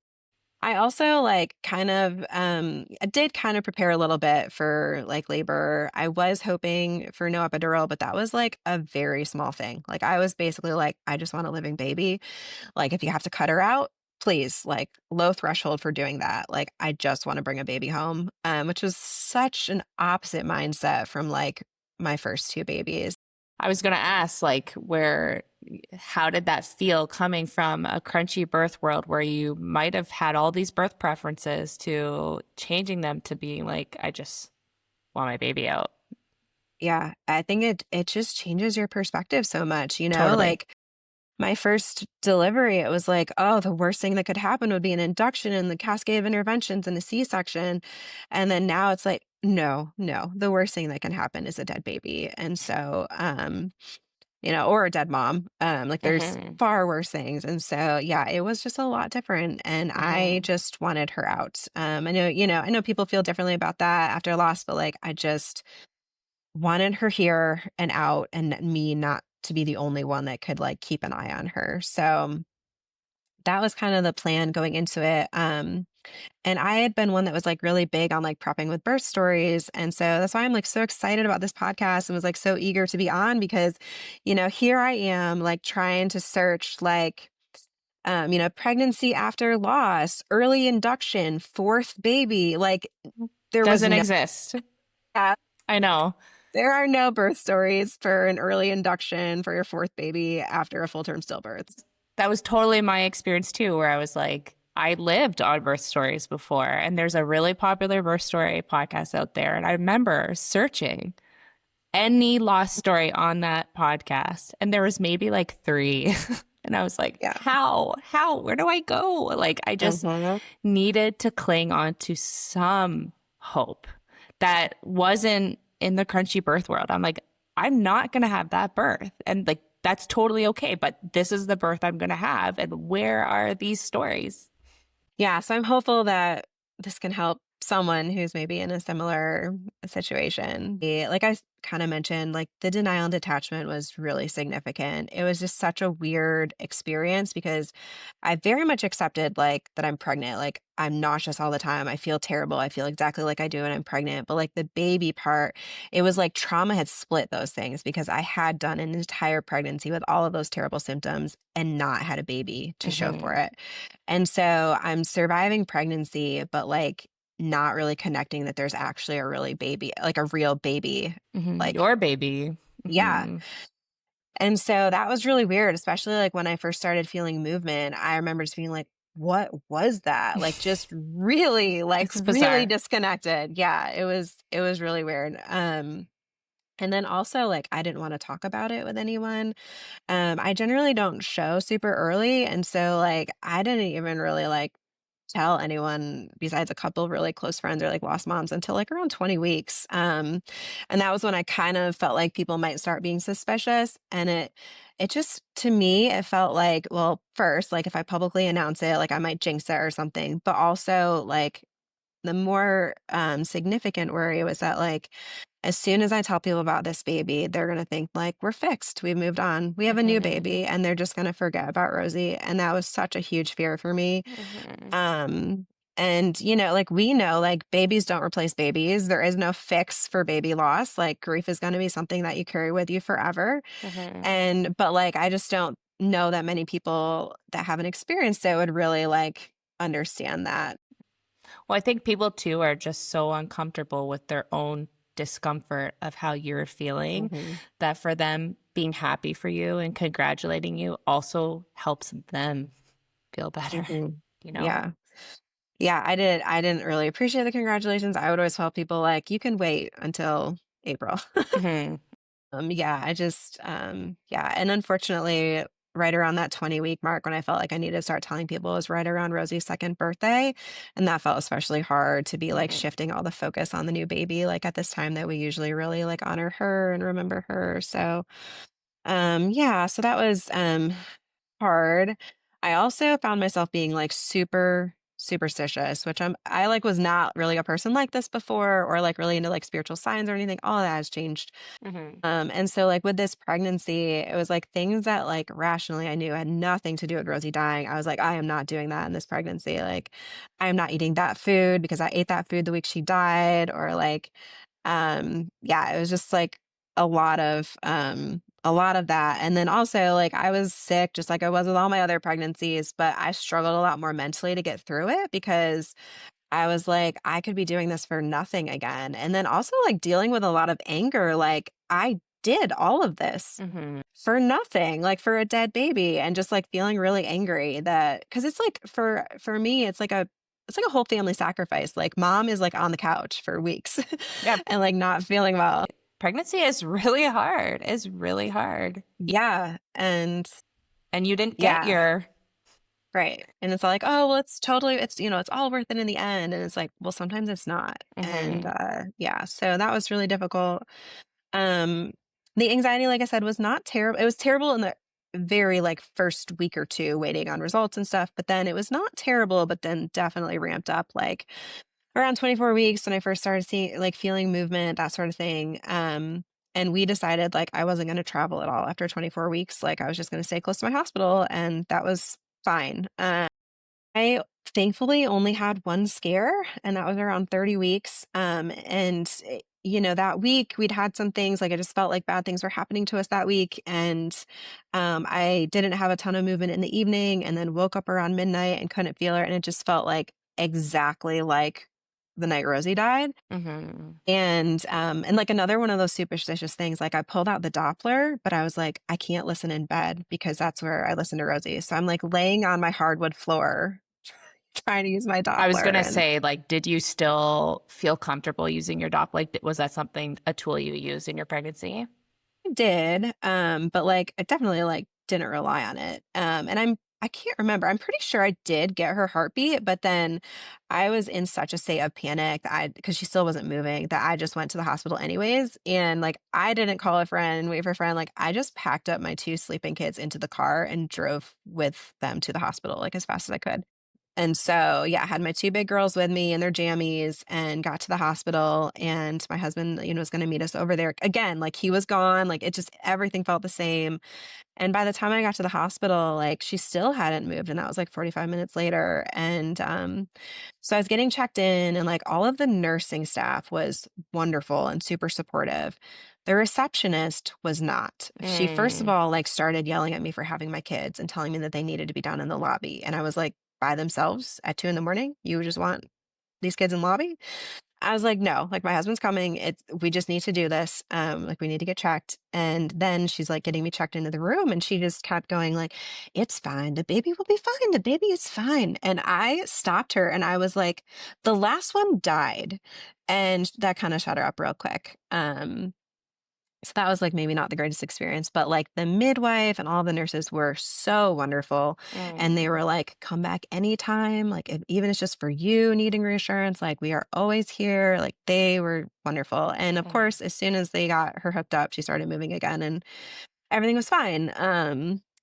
I also, like, I did kind of prepare a little bit for, like, labor. I was hoping for no epidural, but that was, like, a very small thing. Like, I was basically like, "I just want a living baby." Like, if you have to cut her out, please, like, low threshold for doing that. Like, I just wanna bring a baby home, which was such an opposite mindset from, like, my first 2 babies. I was going to ask, like, how did that feel coming from a crunchy birth world where you might have had all these birth preferences to changing them to being like, I just want my baby out? Yeah, I think it just changes your perspective so much, Totally. like my first delivery, it was like, "Oh, the worst thing that could happen would be an induction and the cascade of interventions and a C-section." And then now it's like, "No, no, the worst thing that can happen is a dead baby." And so, or a dead mom. Like there's Hmm. far worse things. And so, yeah, it was just a lot different. And I Hmm. just wanted her out. I know people feel differently about that after a loss, but like I just wanted her here and out and me not to be the only one that could, like, keep an eye on her. So, that was kind of the plan going into it, and I had been one that was, like, really big on, like, prepping with birth stories, and so that's why I'm, like, so excited about this podcast and was, like, so eager to be on because, here I am, like, trying to search, like, pregnancy after loss, early induction, 4th baby, like, there was Doesn't no exist. I know. there are no birth stories for an early induction for your 4th baby after a full-term stillbirth. That was totally my experience too, where I was like, I lived on birth stories before, and there's a really popular birth story podcast out there. And I remember searching any lost story on that podcast, and there was maybe like three. And I was like, Yeah. where do I go? Like, I just Mhm. needed to cling on to some hope that wasn't in the crunchy birth world. I'm like, I'm not going to have that birth. And like, that's totally okay. But this is the birth I'm going to have. And where are these stories? Yeah, so I'm hopeful that this can help someone who's maybe in a similar situation. Like I kind of mentioned, like the denial and detachment was really significant. It was just such a weird experience because I very much accepted like that I'm pregnant. Like I'm nauseous all the time. I feel terrible. I feel exactly like I do when I'm pregnant. But like the baby part, it was like trauma had split those things because I had done an entire pregnancy with all of those terrible symptoms and not had a baby to show for Hmm. it. And so I'm surviving pregnancy, but like not really connecting that there's actually a really baby, like a real baby. Hmm. Like, Your baby. yeah. Hmm. And so that was really weird, especially like when I first started feeling movement. I remember just being like, what was that? Like just really, like It's really bizarre. disconnected. Yeah, it was really weird. And then also like I didn't want to talk about it with anyone. I generally don't show super early, and so, like, I didn't even really, like, tell anyone besides a couple really close friends or, like, lost moms until, like, around 20 weeks, and that was when I kind of felt like people might start being suspicious, and it just to me, it felt like, well, first, like, if I publicly announce it, like, I might jinx it or something, but also, like, the more significant worry was that like as soon as I tell people about this baby, they're gonna think like we're fixed, we moved on, we have a new Mhm. baby, and they're just gonna forget about Rosie. And that was such a huge fear for me. Mhm. Um, and like we know like babies don't replace babies. There is no fix for baby loss. Like grief is gonna be something that you carry with you forever. Mhm. And but like I just don't know that many people that haven't experienced it would really like understand that. Well, I think people too are just so uncomfortable with their own discomfort of how you're feeling Hmm. that for them being happy for you and congratulating you also helps them feel better, Hmm. you know? Yeah. Yeah, I didn't really appreciate the congratulations. I would always tell people like you can wait until April. Mhm. Yeah, I just yeah, and unfortunately right around that 20-week mark when I felt like I needed to start telling people was right around Rosie's second birthday, and that felt especially hard to be like Mhm. shifting all the focus on the new baby like at this time that we usually really like honor her and remember her. So, yeah, so that was hard. I also found myself being like super superstitious, which I like was not really a person like this before or like really into like spiritual signs or anything. All that has changed. Mhm. And so like with this pregnancy, it was like things that like rationally I knew had nothing to do with Rosie dying. I was like, I am not doing that in this pregnancy. Like, I am not eating that food because I ate that food the week she died, or like, yeah, it was just like a lot of that. And then also like I was sick, just like I was with all my other pregnancies, but I struggled a lot more mentally to get through it because I was like, I could be doing this for nothing again. And then also like dealing with a lot of anger. Like I did all of this Mhm. for nothing, like for a dead baby and just like feeling really angry that cuz it's like for me it's like a whole family sacrifice. Like mom is like on the couch for weeks Yeah, and like not feeling well. pregnancy is really hard. It's really hard. Yeah. And And you didn't get yeah, your right. And it's like, oh, well it's totally it's it's all worth it in the end and it's like, well sometimes it's not. And Mhm. yeah, so that was really difficult. Um, the anxiety, like I said, was not terrible. It was terrible in the very like first week or two waiting on results and stuff, but then it was not terrible, but then definitely ramped up like around 24 weeks when I first started seeing like feeling movement, that sort of thing. And we decided like I wasn't going to travel at all after 24 weeks. Like I was just going to stay close to my hospital and that was fine. I thankfully only had one scare, and that was around 30 weeks. That week we'd had some things like I just felt like bad things were happening to us that week. And I didn't have a ton of movement in the evening and then woke up around midnight and couldn't feel her. And it just felt like exactly like the night Rosie died. Mhm. And like another one of those superstitious things, like I pulled out the Doppler, but I was like, I can't listen in bed because that's where I listen to Rosie. So I'm like laying on my hardwood floor trying to use my I was Doppler gonna and say, like, did you still feel comfortable using your doc? Like, was that something, a tool you used in your pregnancy? I did, but like I definitely like didn't rely on it. And I can't remember. I'm pretty sure I did get her heartbeat, but then I was in such a state of panic that I because she still wasn't moving that I just went to the hospital anyways. And like I didn't call a friend, wait for a friend. Like I just packed up my two sleeping kids into the car and drove with them to the hospital like as fast as I could. And so, yeah, I had my 2 big girls with me in their jammies and got to the hospital, and my husband, was gonna meet us over there. Again, like, he was gone, like, it just everything felt the same, and by the time I got to the hospital, like, she still hadn't moved, and that was, like, 45 minutes later, and, so I was getting checked in, and, like, all of the nursing staff was wonderful and super supportive. The receptionist was not. She, first of Mm. all, like, started yelling at me for having my kids and telling me that they needed to be down in the lobby, and I was like, "By themselves at 2 in the morning? You just want these kids in lobby?" I was like, "No, like, my husband's coming, we just need to do this, like, we need to get checked," and then she's, like, getting me checked into the room, and she just kept going like, "It's fine, the baby will be fine, the baby is fine," and I stopped her, and I was like, "The last one died," and that kinda shut her up real quick, so that was, like, maybe not the greatest experience, but, like, the midwife and all the nurses were so wonderful, and they Mm. were like, "Come back anytime, like, if even if it's just for you needing reassurance, like, we are always here." Like, they were wonderful, and, of Mm. course, as soon as they got her hooked up, she started moving again, and everything was fine,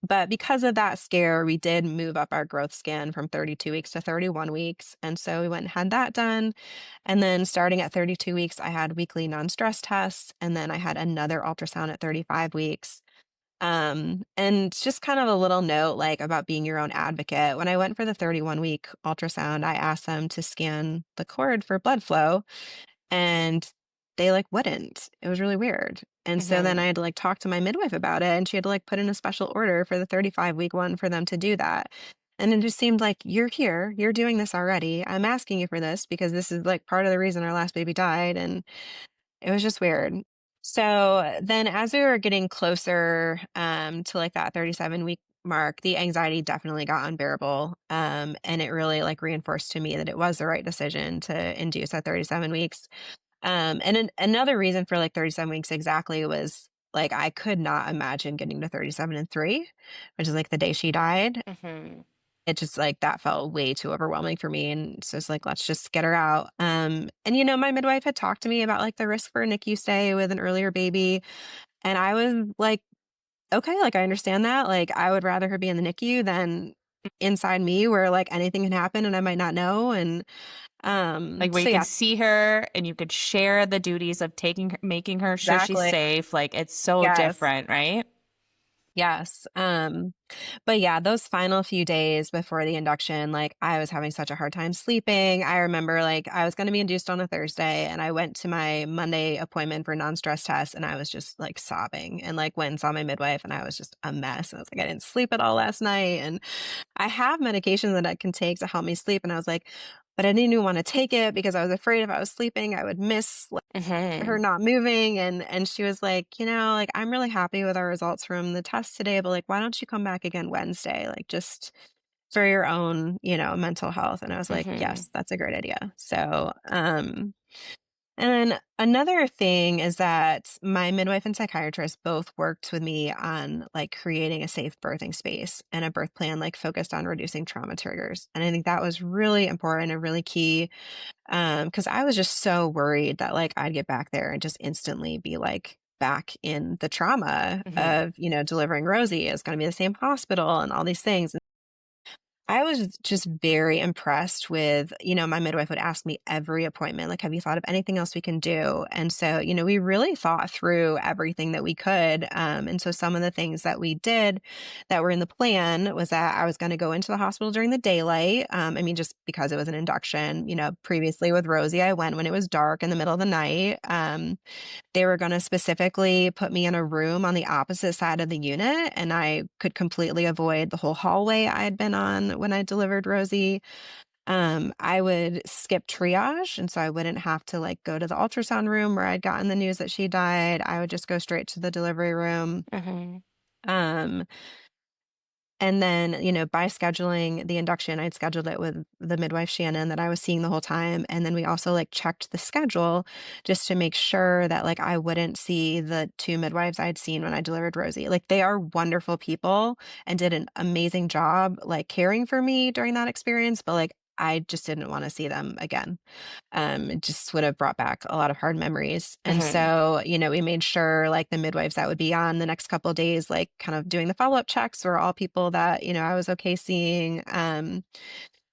But because of that scare, we did move up our growth scan from 32 weeks to 31 weeks. And so we went and had that done. And then starting at 32 weeks, I had weekly non-stress tests. And then I had another ultrasound at 35 weeks. And just kind of a little note like about being your own advocate. When I went for the 31-week ultrasound, I asked them to scan the cord for blood flow and they like wouldn't. It was really weird. And so then Hmm. I had to like talk to my midwife about it and she had to like put in a special order for the 35-week one for them to do that. And it just seemed like you're here, you're doing this already. I'm asking you for this because this is like part of the reason our last baby died. And it was just weird. So then as we were getting closer to like that 37-week mark, the anxiety definitely got unbearable. And it really like reinforced to me that it was the right decision to induce at 37 weeks. Another reason for like 37 weeks exactly was like I could not imagine getting to 37 and 3, which is like the day she died. Hmm. It just like that felt way too overwhelming for me. And so it's like, let's just get her out. And my midwife had talked to me about like the risk for a NICU stay with an earlier baby. And I was like, okay, like I understand that. Like I would rather her be in the NICU than inside me where like anything can happen and I might not know. And Like where you so can yeah, see her and you could share the duties of making her sure she's exactly. safe. Like it's so Yes. different, right? Yes. But yeah, those final few days before the induction, like I was having such a hard time sleeping. I remember like I was going to be induced on a Thursday and I went to my Monday appointment for non-stress tests and I was just like sobbing and like went and saw my midwife and I was just a mess. I was like, I didn't sleep at all last night. And I have medication that I can take to help me sleep. And I was like, but I didn't even want to take it because I was afraid if I was sleeping, I would miss her Hmm. not moving and she was like, like I'm really happy with our results from the test today, but like why don't you come back again Wednesday? Like just for your own, mental health. And I was like, Hmm. yes, that's a great idea. So, and then another thing is that my midwife and psychiatrist both worked with me on like creating a safe birthing space and a birth plan like focused on reducing trauma triggers. And I think that was really important and really key because I was just so worried that like I'd get back there and just instantly be like back in the trauma Hmm. of, delivering Rosie. It's going to be the same hospital and all these things. I was just very impressed with, my midwife would ask me every appointment, like, have you thought of anything else we can do? And so, we really thought through everything that we could. And so some of the things that we did that were in the plan was that I was going to go into the hospital during the daylight. I mean, just because it was an induction, previously with Rosie, I went when it was dark in the middle of the night. They were gonna specifically put me in a room on the opposite side of the unit, and I could completely avoid the whole hallway I had been on when I delivered Rosie. I would skip triage, and so I wouldn't have to, like, go to the ultrasound room where I'd gotten the news that she died. I would just go straight to the delivery room. Hmm. Um and then, by scheduling the induction, I'd scheduled it with the midwife, Shannon, that I was seeing the whole time. And then we also like checked the schedule just to make sure that like I wouldn't see the two midwives I'd seen when I delivered Rosie. Like they are wonderful people and did an amazing job like caring for me during that experience. But like I just didn't want to see them again. It just would have brought back a lot of hard memories. And Hmm. so, we made sure like the midwives that would be on the next couple of days, like kind of doing the follow-up checks were all people that, I was okay seeing.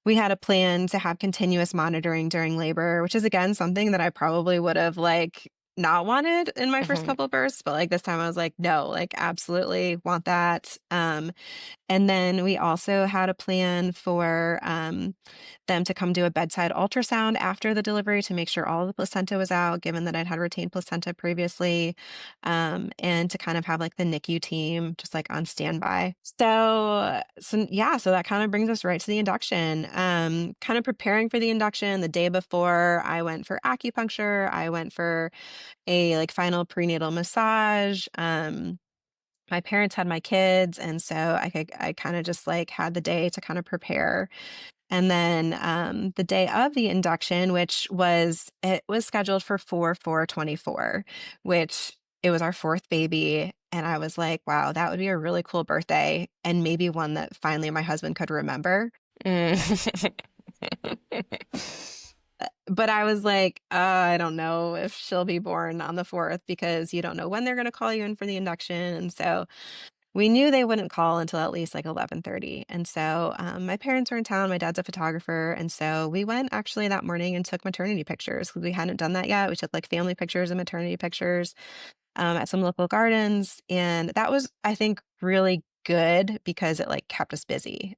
We had a plan to have continuous monitoring during labor, which is again something that I probably would have like not wanted in my first Hmm. couple of births, but like this time I was like, no, like absolutely want that. And then we also had a plan for them to come do a bedside ultrasound after the delivery to make sure all of the placenta was out, given that I'd had retained placenta previously, and to kind of have like the NICU team just like on standby. So yeah, so that kind of brings us right to the induction. Kind of preparing for the induction the day before, I went for acupuncture. I went for a like final prenatal massage. My parents had my kids, and so I kinda just, like, had the day to kinda prepare, and then, the day of the induction, it was scheduled for 4/4/24, which it was our 4th baby, and I was like, "Wow, that would be a really cool birthday, and maybe one that finally my husband could remember." But I was like, I don't know if she'll be born on the 4th because you don't know when they're gonna call you in for the induction," and so we knew they wouldn't call until at least like 11:30. And so my parents were in town. My dad's a photographer. And so we went actually that morning and took maternity pictures because we hadn't done that yet. We took like family pictures and maternity pictures at some local gardens. And that was, I think, really good because it like kept us busy.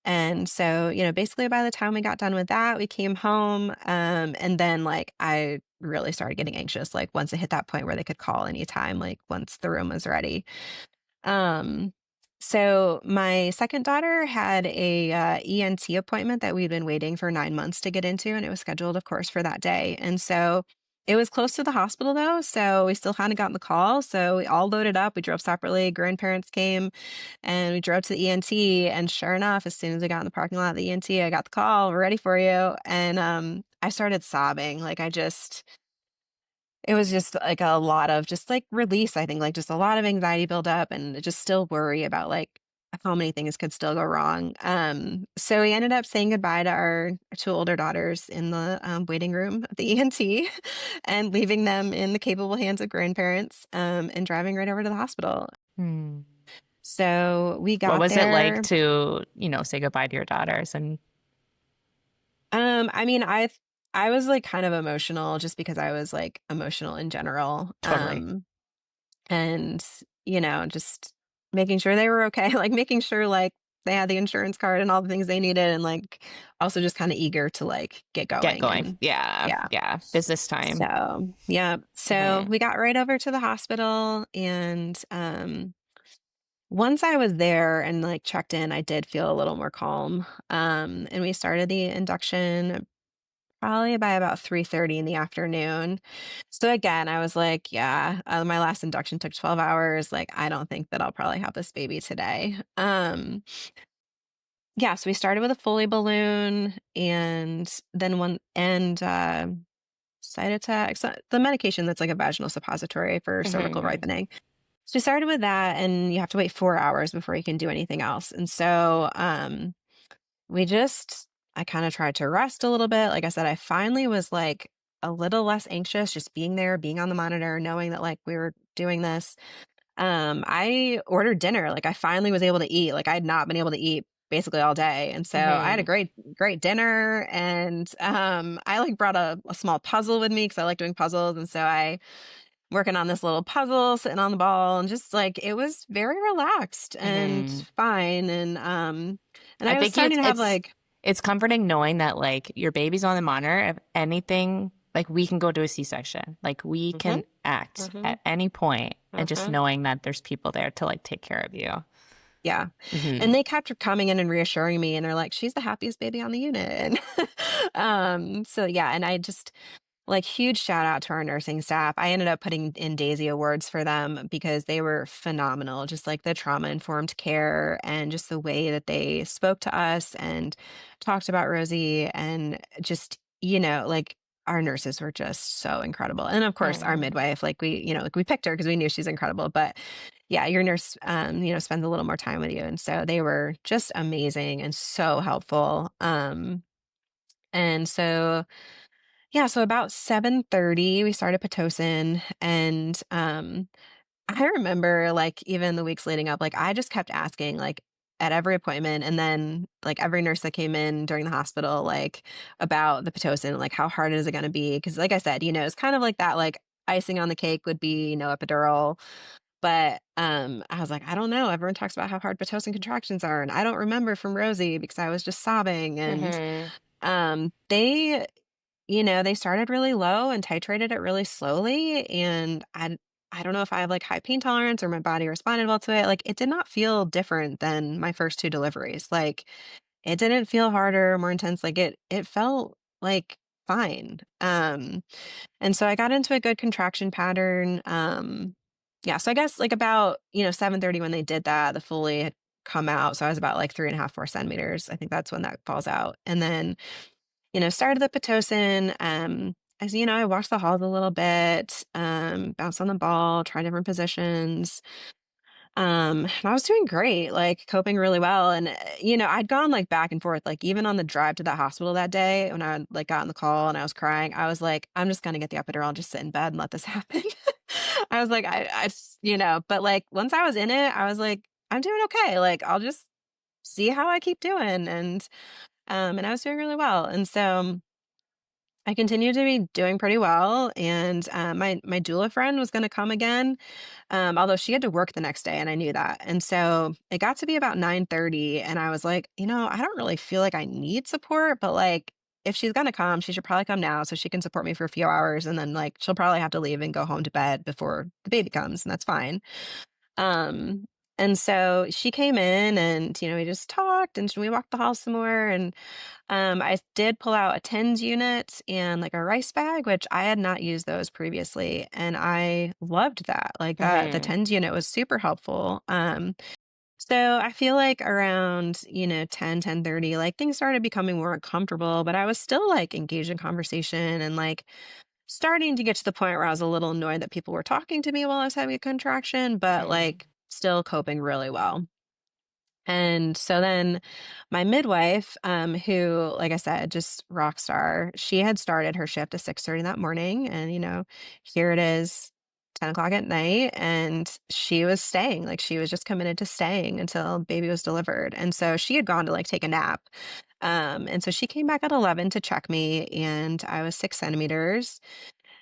And so, basically by the time we got done with that, we came home. And then like I really started getting anxious, like once it hit that point where they could call anytime, like once the room was ready. Um, so my second daughter had a ENT appointment that we'd been waiting for 9 months to get into, and it was scheduled, of course, for that day. And so it was close to the hospital though, so we still hadn't gotten the call. So we all loaded up. We drove separately. Grandparents came, and we drove to the ENT. And sure enough, as soon as we got in the parking lot of the ENT, I got the call. We're ready for you. And I started sobbing. Like it was just like a lot of just like release, I think, like just a lot of anxiety build up and just still worry about like how many things could still go wrong. So we ended up saying goodbye to our two older daughters in the waiting room at the ENT and leaving them in the capable hands of grandparents and driving right over to the hospital. Hmm. So we What got was it like there. to, say goodbye to your daughters? And I mean, I was like kind of emotional just because I was like emotional in general. totally And, just making sure they were okay, like making sure like they had the insurance card and all the things they needed and like also just kind of eager to like get get going going. and Yeah. yeah. Yeah. Business time. So, yeah. So Hmm. we got right over to the hospital and once I was there and like checked in, I did feel a little more calm. And we started the induction probably by about 3:30 in the afternoon. So again, I was like, yeah, my last induction took 12 hours. Like, I don't think that I'll probably have this baby today. Yeah, so we started with a Foley balloon and then one and Cytotec, so the medication that's like a vaginal suppository for cervical Hmm. ripening. So we started with that and you have to wait 4 hours before you can do anything else. And so we just I kinda tried to rest a little bit. Like I said, I finally was, like, a little less anxious just being there, being on the monitor, knowing that, like, we were doing this. I ordered dinner, like, I finally was able to eat, like, I had not been able to eat basically all day, and so I had a Hmm. great dinner, and, I, like, brought a small puzzle with me because I like doing puzzles, and so I working on this little puzzle, sitting on the ball, and just, like, it was very relaxed and Hmm. fine, and I I was think starting to have, like. it's comforting knowing that like your baby's on the monitor. If anything, like we can go to a C-section. Like we can Mhm, act mhm, at any point, and just mhm. knowing that there's people there to like take care of you. Yeah, and Hmm. they kept coming in and reassuring me, and they're like, "She's the happiest baby on the unit." And, so yeah, and I just like, huge shout out to our nursing staff. I ended up putting in Daisy awards for them because they were phenomenal, just like the trauma-informed care and just the way that they spoke to us and talked about Rosie and just, like, our nurses were just so incredible. And, of course, our Hmm. midwife, like, we picked her because we knew she's incredible, but, yeah, your nurse, spends a little more time with you, and so they were just amazing and so helpful, and so yeah, so about 7:30, we started Pitocin, and, I remember, like, even the weeks leading up, like, I just kept asking, like, at every appointment, and then, like, every nurse that came in during the hospital, like, about the Pitocin, like, how hard is it gonna be? Because, like I said, it's kind of like that, like, icing on the cake would be no epidural, but, I was like, "I don't know, everyone talks about how hard Pitocin contractions are, and I don't remember from Rosie because I was just sobbing," and, Hmm. they they started really low and titrated it really slowly, and I don't know if I have, like, high pain tolerance or my body responded well to it, like, it did not feel different than my first 2 deliveries, like, it didn't feel harder, more intense, like, it felt, like, fine, and so I got into a good contraction pattern, yeah, so I guess, like, about, 7:30 when they did that, the Foley had come out, so I was about, like, 3.5, 4 centimeters, I think that's when that falls out, and then started the Pitocin, as I walked the halls a little bit, bounced on the ball, tried different positions. And I was doing great, like coping really well. And, I'd gone like back and forth, like even on the drive to the hospital that day when I like got on the call and I was crying, I was like, I'm just going to get the epidural and just sit in bed and let this happen. I was like, but like once I was in it, I was like, I'm doing okay. Like I'll just see how I keep doing. And I was doing really well. And so I continued to be doing pretty well. And my doula friend was going to come again, although she had to work the next day, and I knew that. And so it got to be about 9:30, and I was like, I don't really feel like I need support, but like if she's going to come, she should probably come now so she can support me for a few hours, and then like she'll probably have to leave and go home to bed before the baby comes, and that's fine. Um, and so she came in, and we just talked, and we walked the hall some more, and I did pull out a TENS unit and like a rice bag, which I had not used those previously, and I loved that. Like that, the Hmm. TENS unit was super helpful. So I feel like around 10:30, like things started becoming more comfortable, but I was still like engaged in conversation and like starting to get to the point where I was a little annoyed that people were talking to me while I was having a contraction, but Hmm. like still coping really well. And so then my midwife, who, like I said, just rock star, she had started her shift at 6:30 that morning. And, here it is, 10 o'clock at night. And she was staying, like she was just committed to staying until baby was delivered. And so she had gone to like take a nap. And so she came back at 11 to check me, and I was 6 centimeters.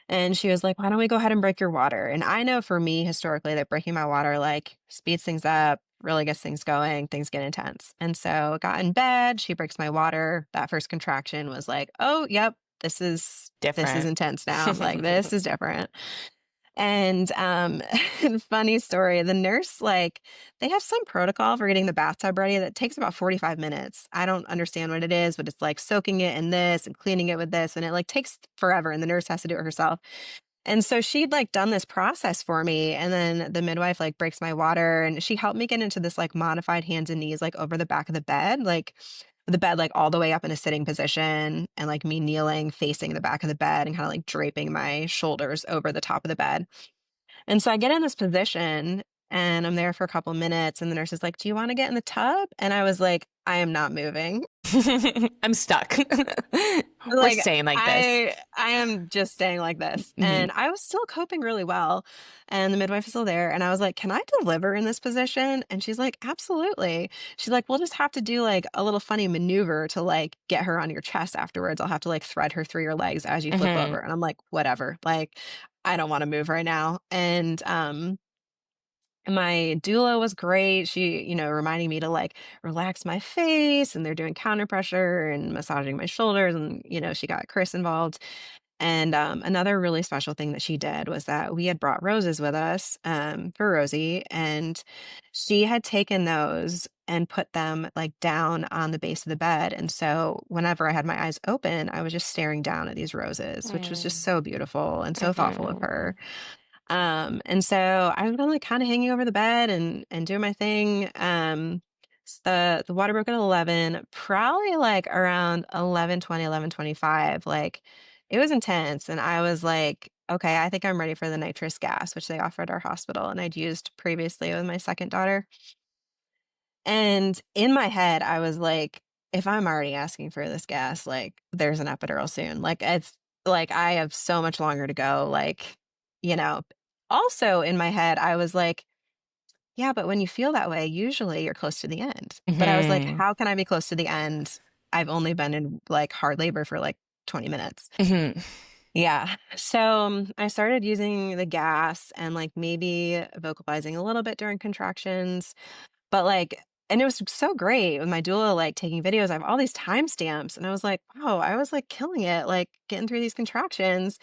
And she was like, "Why don't we go ahead and break your water?" And I know for me historically that breaking my water like speeds things up, really gets things going, things get intense. And so got in bed, she breaks my water. That first contraction was like, "Oh, yep, this is Different. intense now. Like this is different." And funny story, the nurse like they have some protocol for getting the bathtub ready that takes about 45 minutes. I don't understand what it is, but it's like soaking it in this and cleaning it with this, and it like takes forever, and the nurse has to do it herself. And so she'd like done this process for me, and then the midwife like breaks my water, and she helped me get into this like modified hands and knees like over the back of the bed, like the bed like all the way up in a sitting position, and like me kneeling facing the back of the bed and kind of like draping my shoulders over the top of the bed. And so I get in this position, and I'm there for a couple minutes, and the nurse is like, "Do you want to get in the tub?" And I was like, "I am not moving." I'm stuck. We're Like staying like this. I am just staying like this. Hmm. And I was still coping really well. And the midwife is still there. And I was like, "Can I deliver in this position?" And she's like, "Absolutely." She's like, "We'll just have to do like a little funny maneuver to like get her on your chest afterwards. I'll have to like thread her through your legs as you flip Hmm. over." And I'm like, "Whatever." Like, I don't want to move right now. And my doula was great. She, reminding me to like relax my face, and they're doing counter pressure and massaging my shoulders. And, she got Chris involved. And another really special thing that she did was that we had brought roses with us for Rosie, and she had taken those and put them like down on the base of the bed. And so whenever I had my eyes open, I was just staring down at these roses, which was just so beautiful and so thoughtful of her. And so I was like kind of hanging over the bed and doing my thing. The water broke at 11, probably like around 11:20, 11:25. Like it was intense. And I was like, okay, I think I'm ready for the nitrous gas, which they offered our hospital. And I'd used previously with my second daughter. And in my head, I was like, if I'm already asking for this gas, like there's an epidural soon. Like it's like I have so much longer to go. Like, you know, also in my head, I was like, yeah, but when you feel that way, usually you're close to the end. But I was like, Hmm. how can I be close to the end? I've only been in like hard labor for like 20 minutes. Hmm. Yeah. So I started using the gas and like maybe vocalizing a little bit during contractions, but, like and it was so great with my doula, like, taking videos. I have all these timestamps, and I was like, "Wow, I was, like, killing it, like, getting through these contractions."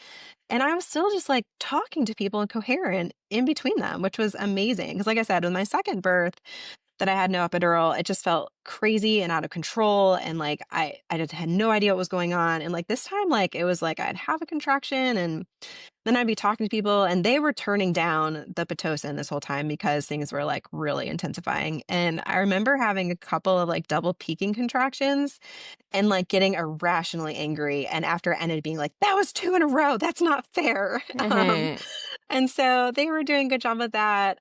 And I was still just, like, talking to people and coherent in between them, which was amazing. Because, like I said, with my second birth that I had no epidural, it just felt crazy and out of control, and, like, I just had no idea what was going on, and, like, this time, like, it was like I'd have a contraction, and then I'd be talking to people, and they were turning down the Pitocin this whole time because things were, like, really intensifying. And I remember having a couple of, like, double peaking contractions and, like, getting irrationally angry, and after it ended being like, "That was 2 in a row, that's not fair." Um, Hmm. and so they were doing a good job with that,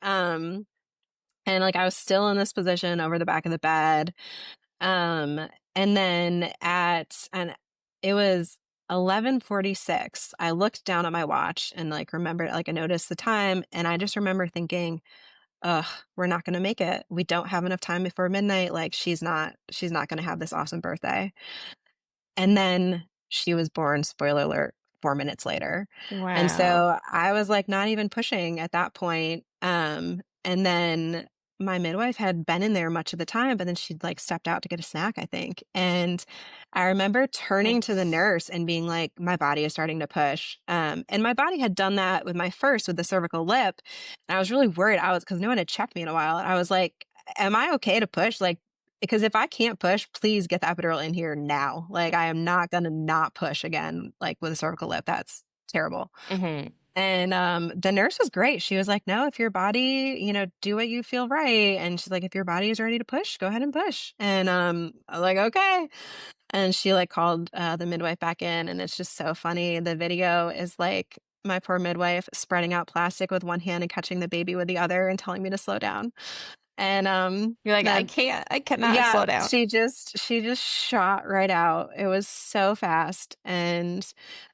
and, like, I was still in this position over the back of the bed, um, and then at and it was 11:46. I looked down at my watch and like remembered, like I noticed the time, and I just remember thinking, ugh, we're not gonna make it. We don't have enough time before midnight. Like she's not gonna have this awesome birthday. And then she was born, spoiler alert, 4 minutes later. And Wow. so I was, like, not even pushing at that point, and then my midwife had been in there much of the time, but then she'd, like, stepped out to get a snack, I think, and I remember turning to the nurse and being like, "My body is starting to push," and my body had done that with my first, with the cervical lip, and I was really worried. I was, because no one had checked me in a while, and I was like, "Am I okay to push? Like, because if I can't push, please get the epidural in here now. Like, I am not gonna not push again, like, with a cervical lip. That's terrible." Hmm. And, the nurse was great. She was like, "No, if your body, do what you feel right." And she's like, "If your body is ready to push, go ahead and push." And, I was like, "Okay." And she, like, called, the midwife back in, and it's just so funny. The video is, like, my poor midwife spreading out plastic with one hand and catching the baby with the other and telling me to slow down. And, You're like, that I cannot yeah, slow down. she just shot right out. It was so fast, and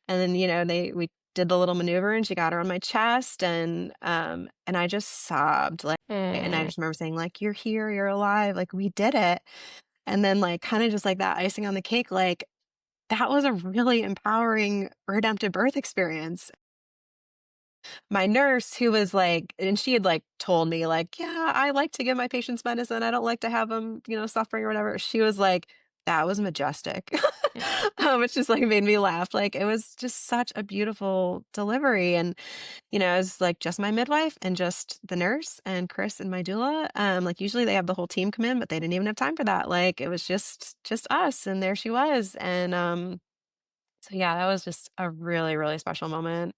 then, we did the little maneuver, and she got her on my chest, and I just sobbed, like, and I Mm. just remember saying, like, "You're here, you're alive, like, we did it." And then, like, kinda just like that icing on the cake, like, that was a really empowering redemptive birth experience. My nurse, who was like, and she had like told me like, "Yeah, I like to give my patients medicine. I don't like to have them, suffering or whatever." She was like, "That was majestic." Which just like made me laugh. Like, it was just such a beautiful delivery. And, it was like just my midwife and just the nurse and Chris and my doula. Like usually they have the whole team come in, but they didn't even have time for that. Like, it was just us, and there she was. And so yeah, that was just a really, really special moment.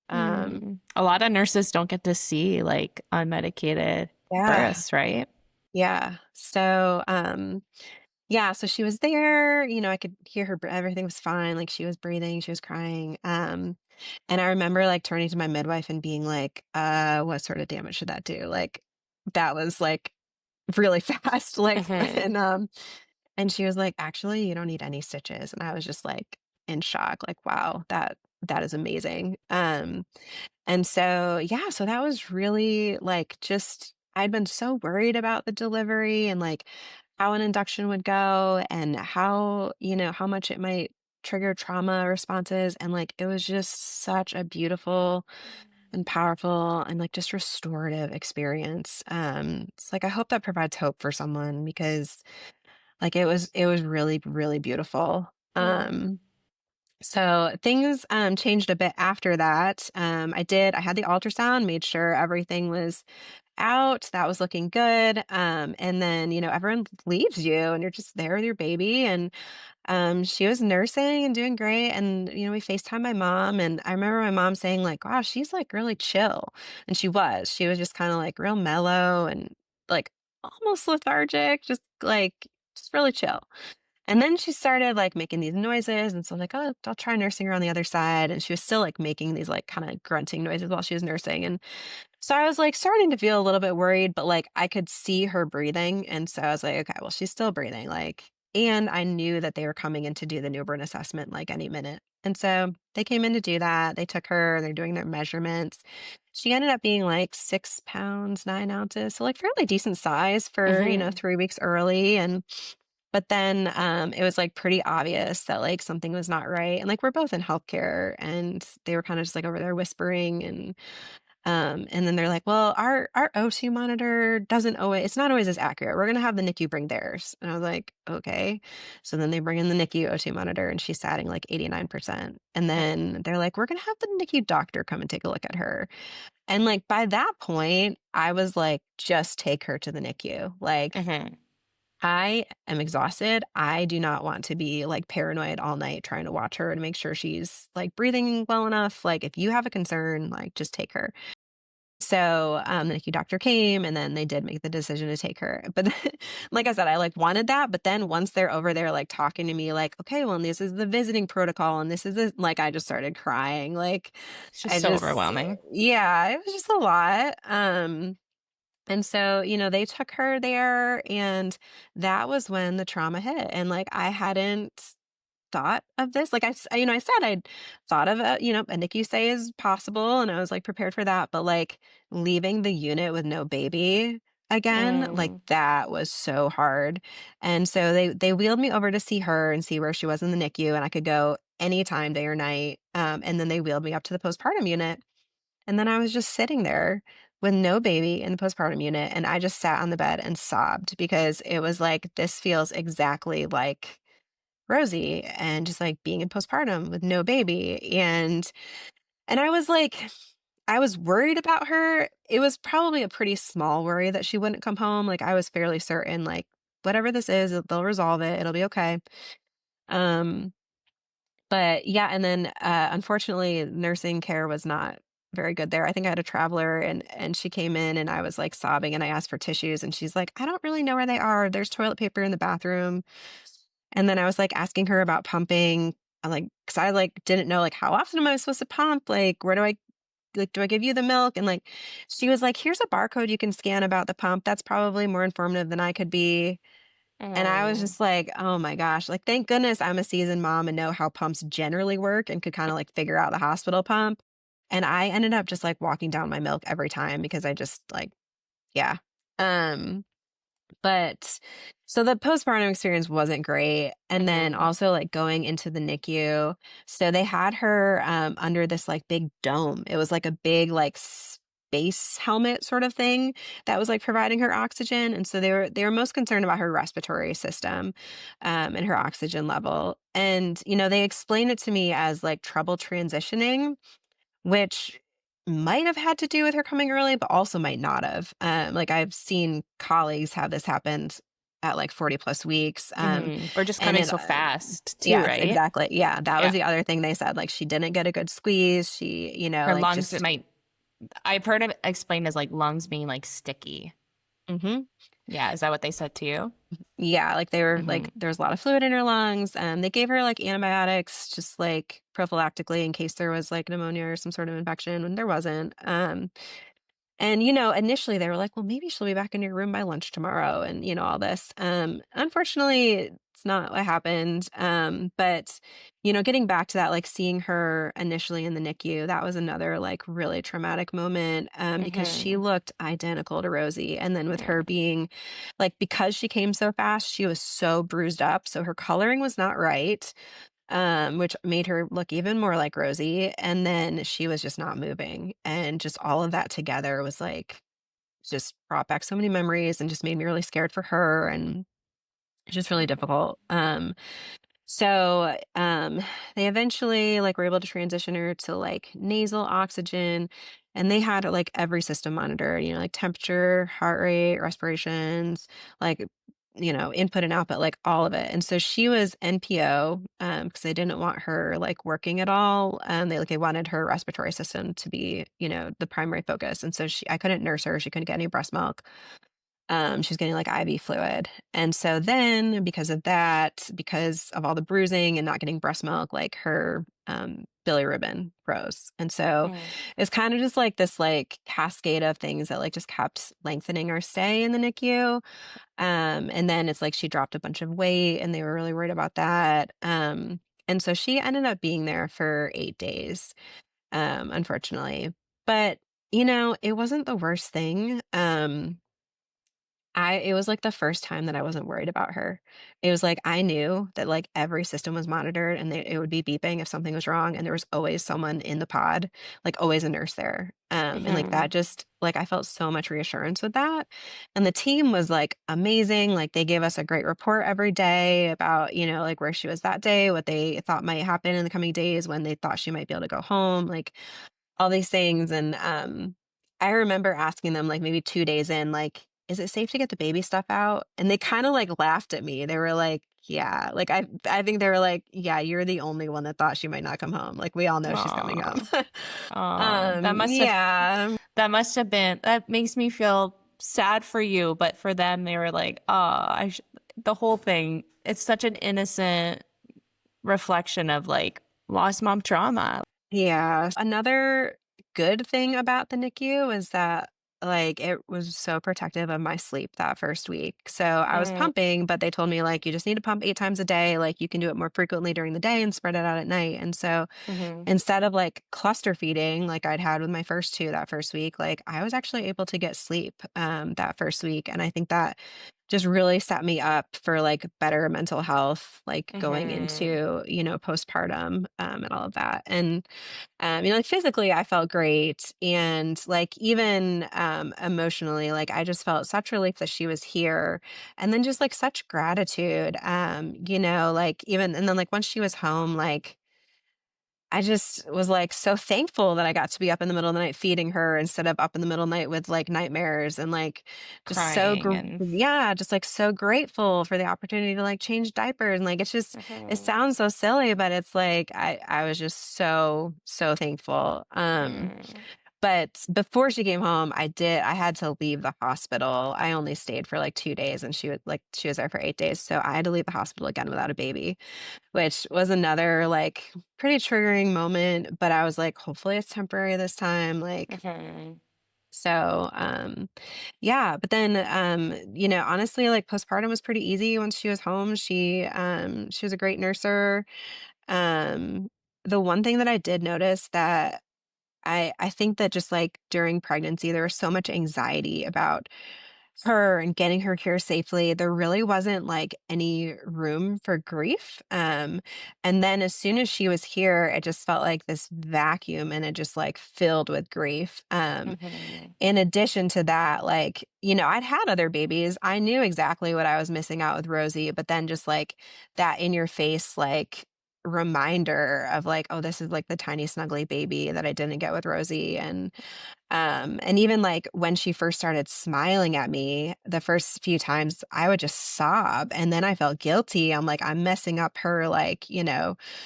A lot of nurses don't get to see like unmedicated Yeah. births, right? Yeah. So, yeah, so she was there, I could hear her, everything was fine. Like, she was breathing, she was crying. And I remember like turning to my midwife and being like, what sort of damage should that do? Like, that was like really fast. Like, Hmm. and she was like, actually, you don't need any stitches. And I was just like in shock, like, wow, that is amazing. And so, yeah, so that was really like just, I'd been so worried about the delivery and like how an induction would go and how much it might trigger trauma responses. And like, it was just such a beautiful and powerful and like just restorative experience. It's like, I hope that provides hope for someone because like it was really, really beautiful. So things changed a bit after that. I had the ultrasound, made sure everything was out, that was looking good. And then, everyone leaves you and you're just there with your baby. And she was nursing and doing great. And, we FaceTime my mom. And I remember my mom saying, like, wow, she's like really chill. And she was. She was just kind of like real mellow and like almost lethargic, just really chill. And then she started, like, making these noises, and so I'm like, "Oh, I'll try nursing her on the other side," and she was still, like, making these, like, kinda grunting noises while she was nursing, and so I was, like, starting to feel a little bit worried, but, like, I could see her breathing, and so I was like, "Okay, well, she's still breathing," like, and I knew that they were coming in to do the newborn assessment, like, any minute, and so they came in to do that, they took her, they're doing their measurements. She ended up being, like, 6 pounds, 9 ounces, so, like, fairly decent size for, Hmm. 3 weeks early, and but then, it was, like, pretty obvious that, like, something was not right, and, like, we're both in healthcare, and they were kinda just, like, over there whispering, and then they're like, "Well, our O2 monitor doesn't always it's not always as accurate. We're gonna have the NICU bring theirs." And I was like, "Okay." So then they bring in the NICU O2 monitor, and she's satting, like, 89%, and then they're like, "We're gonna have the NICU doctor come and take a look at her." And, like, by that point, I was like, "Just take her to the NICU." Like, Hmm. I am exhausted. I do not want to be, like, paranoid all night trying to watch her and make sure she's, like, breathing well enough. Like, if you have a concern, like, just take her. So, the NICU doctor came, and then they did make the decision to take her. But then, like I said, I, like, wanted that, but then once they're over there, like, talking to me, like, "Okay, well, and this is the visiting protocol, and this is the," like, I just started crying. Like, It's just I so just overwhelming. yeah, it was just a lot. And so, they took her there, and that was when the trauma hit, and, like, I hadn't thought of this. Like I said I'd thought of a NICU stay is possible, and I was like prepared for that. But like leaving the unit with no baby again, like Mm. that was so hard. And so they wheeled me over to see her and see where she was in the NICU, and I could go anytime, day or night. And then they wheeled me up to the postpartum unit, and then I was just sitting there with no baby in the postpartum unit, and I just sat on the bed and sobbed because it was like this feels exactly like Rosie and just like being in postpartum with no baby. And I was like, I was worried about her. It was probably a pretty small worry that she wouldn't come home. Like I was fairly certain, like, whatever this is, they'll resolve it. It'll be okay. Um, but yeah, and then unfortunately nursing care was not very good there. I think I had a traveler and she came in and I was like sobbing and I asked for tissues and she's like, I don't really know where they are. There's toilet paper in the bathroom. And then I was like asking her about pumping. I like, cause I like didn't know like how often am I supposed to pump? Like, where do I like, do I give you the milk? And like, she was like, here's a barcode you can scan about the pump. That's probably more informative than I could be. And I was Mm. just like, oh my gosh, like, thank goodness I'm a seasoned mom and know how pumps generally work and could kind of like figure out the hospital pump. And I ended up just like walking down my milk every time because I just like, yeah. Um, but so the postpartum experience wasn't great. And then Mhm. also like going into the NICU. So they had her under this like big dome. It was like a big like space helmet sort of thing that was like providing her oxygen. And so they were most concerned about her respiratory system and her oxygen level. And they explained it to me as like trouble transitioning, which might have had to do with her coming early, but also might not have. Like I've seen colleagues have this happen at like 40 plus weeks. Or just And coming it, so fast too, yes, right? exactly. Yeah. That was Yeah. the other thing they said. Like she didn't get a good squeeze. She, Her like lungs, it just, might, I've heard it explained as like lungs being like sticky. mhm. Yeah. Is that what they said to you? Yeah. Like they were Hmm. like, there was a lot of fluid in her lungs. They gave her like antibiotics, just like prophylactically in case there was like pneumonia or some sort of infection when there wasn't. And, initially they were like, well, maybe she'll be back in your room by lunch tomorrow and, all this. Unfortunately, it's not what happened. But, getting back to that, like seeing her initially in the NICU, that was another like really traumatic moment because she Hmm. looked identical to Rosie. And then with her being like, because she came so fast, she was so bruised up. So her coloring was not right, which made her look even more like Rosie. And then she was just not moving. And just all of that together was like, just brought back so many memories and just made me really scared for her. And it's just really difficult. So they eventually like were able to transition her to like nasal oxygen, and they had like every system monitored, like temperature, heart rate, respirations, like input and output, like all of it. And so she was NPO because they didn't want her like working at all. They wanted her respiratory system to be, the primary focus. And so I couldn't nurse her. She couldn't get any breast milk. She's getting like IV fluid. And so then because of that, because of all the bruising and not getting breast milk, like her bilirubin rose. And so Hmm. it's kind of just like this like cascade of things that like just kept lengthening our stay in the NICU. And then it's like she dropped a bunch of weight and they were really worried about that. And so she ended up being there for 8 days, unfortunately. But it wasn't the worst thing. It was like the first time that I wasn't worried about her. It was like I knew that like every system was monitored and it would be beeping if something was wrong, and there was always someone in the pod, like always a nurse there. And like Hmm. that just like I felt so much reassurance with that. And the team was like amazing. Like they gave us a great report every day about, like where she was that day, what they thought might happen in the coming days, when they thought she might be able to go home. Like all these things. And I remember asking them like maybe 2 days in, like, "Is it safe to get the baby stuff out?" And they kinda like laughed at me. They were like, "Yeah." Like I think they were like, "Yeah, you're the only one that thought she might not come home. Like we all know she's coming home." Aw. Aw. Yeah. That must have been, that makes me feel sad for you, but for them, they were like, oh, the whole thing, it's such an innocent reflection of like lost mom trauma. Yeah. Another good thing about the NICU is that like, it was so protective of my sleep that first week. So I was Mm, pumping, but they told me, like, "You just need to pump 8 times a day, like, you can do it more frequently during the day and spread it out at night." And so mhm. instead of, like, cluster feeding like I'd had with my first 2 that first week, like, I was actually able to get sleep, that first week, and I think that just really set me up for, like, better mental health, like, going Mhm. into, postpartum, and all of that. And like physically, I felt great. And like even emotionally, like I just felt such relief that she was here. And then just like such gratitude, like even, and then like once she was home, like I just was like so thankful that I got to be up in the middle of the night feeding her instead of up in the middle of the night with like nightmares and like just Crying and yeah, just like so grateful for the opportunity to like change diapers and like it mhm. sounds so silly but it's like I was just so thankful. Mm. But before she came home, I had to leave the hospital. I only stayed for like 2 days and she was there for 8 days. So I had to leave the hospital again without a baby, which was another like pretty triggering moment, but I was like, hopefully it's temporary this time. Like, Mhm. so, yeah, but then, honestly, like postpartum was pretty easy once she was home. She was a great nurser. Um, the one thing that I did notice that I think that just like during pregnancy, there was so much anxiety about her and getting her here safely, there really wasn't like any room for grief. And then as soon as she was here, it just felt like this vacuum and it just like filled with grief. Mhm. In addition to that, like, I'd had other babies. I knew exactly what I was missing out with Rosie, but then just like that in your face, like, reminder of like, oh, this is like the tiny snuggly baby that I didn't get with Rosie. And even like when she first started smiling at me, the first few times I would just sob and then I felt guilty. I'm like, I'm messing up her like,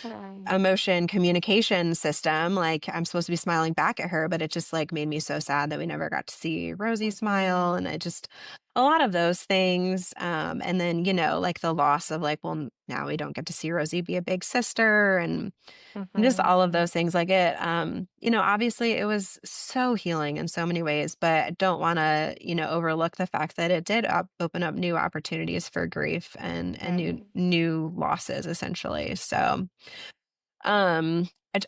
Mhm. emotion communication system. Like I'm supposed to be smiling back at her, but it just like made me so sad that we never got to see Rosie smile. And I just a lot of those things. And then, like the loss of like, well, now we don't get to see Rosie be a big sister and just all of Mhm. those things like it. Obviously it was so healing in so many ways, but I don't want to, overlook the fact that it did open up new opportunities for grief and Mhm. new losses essentially. So,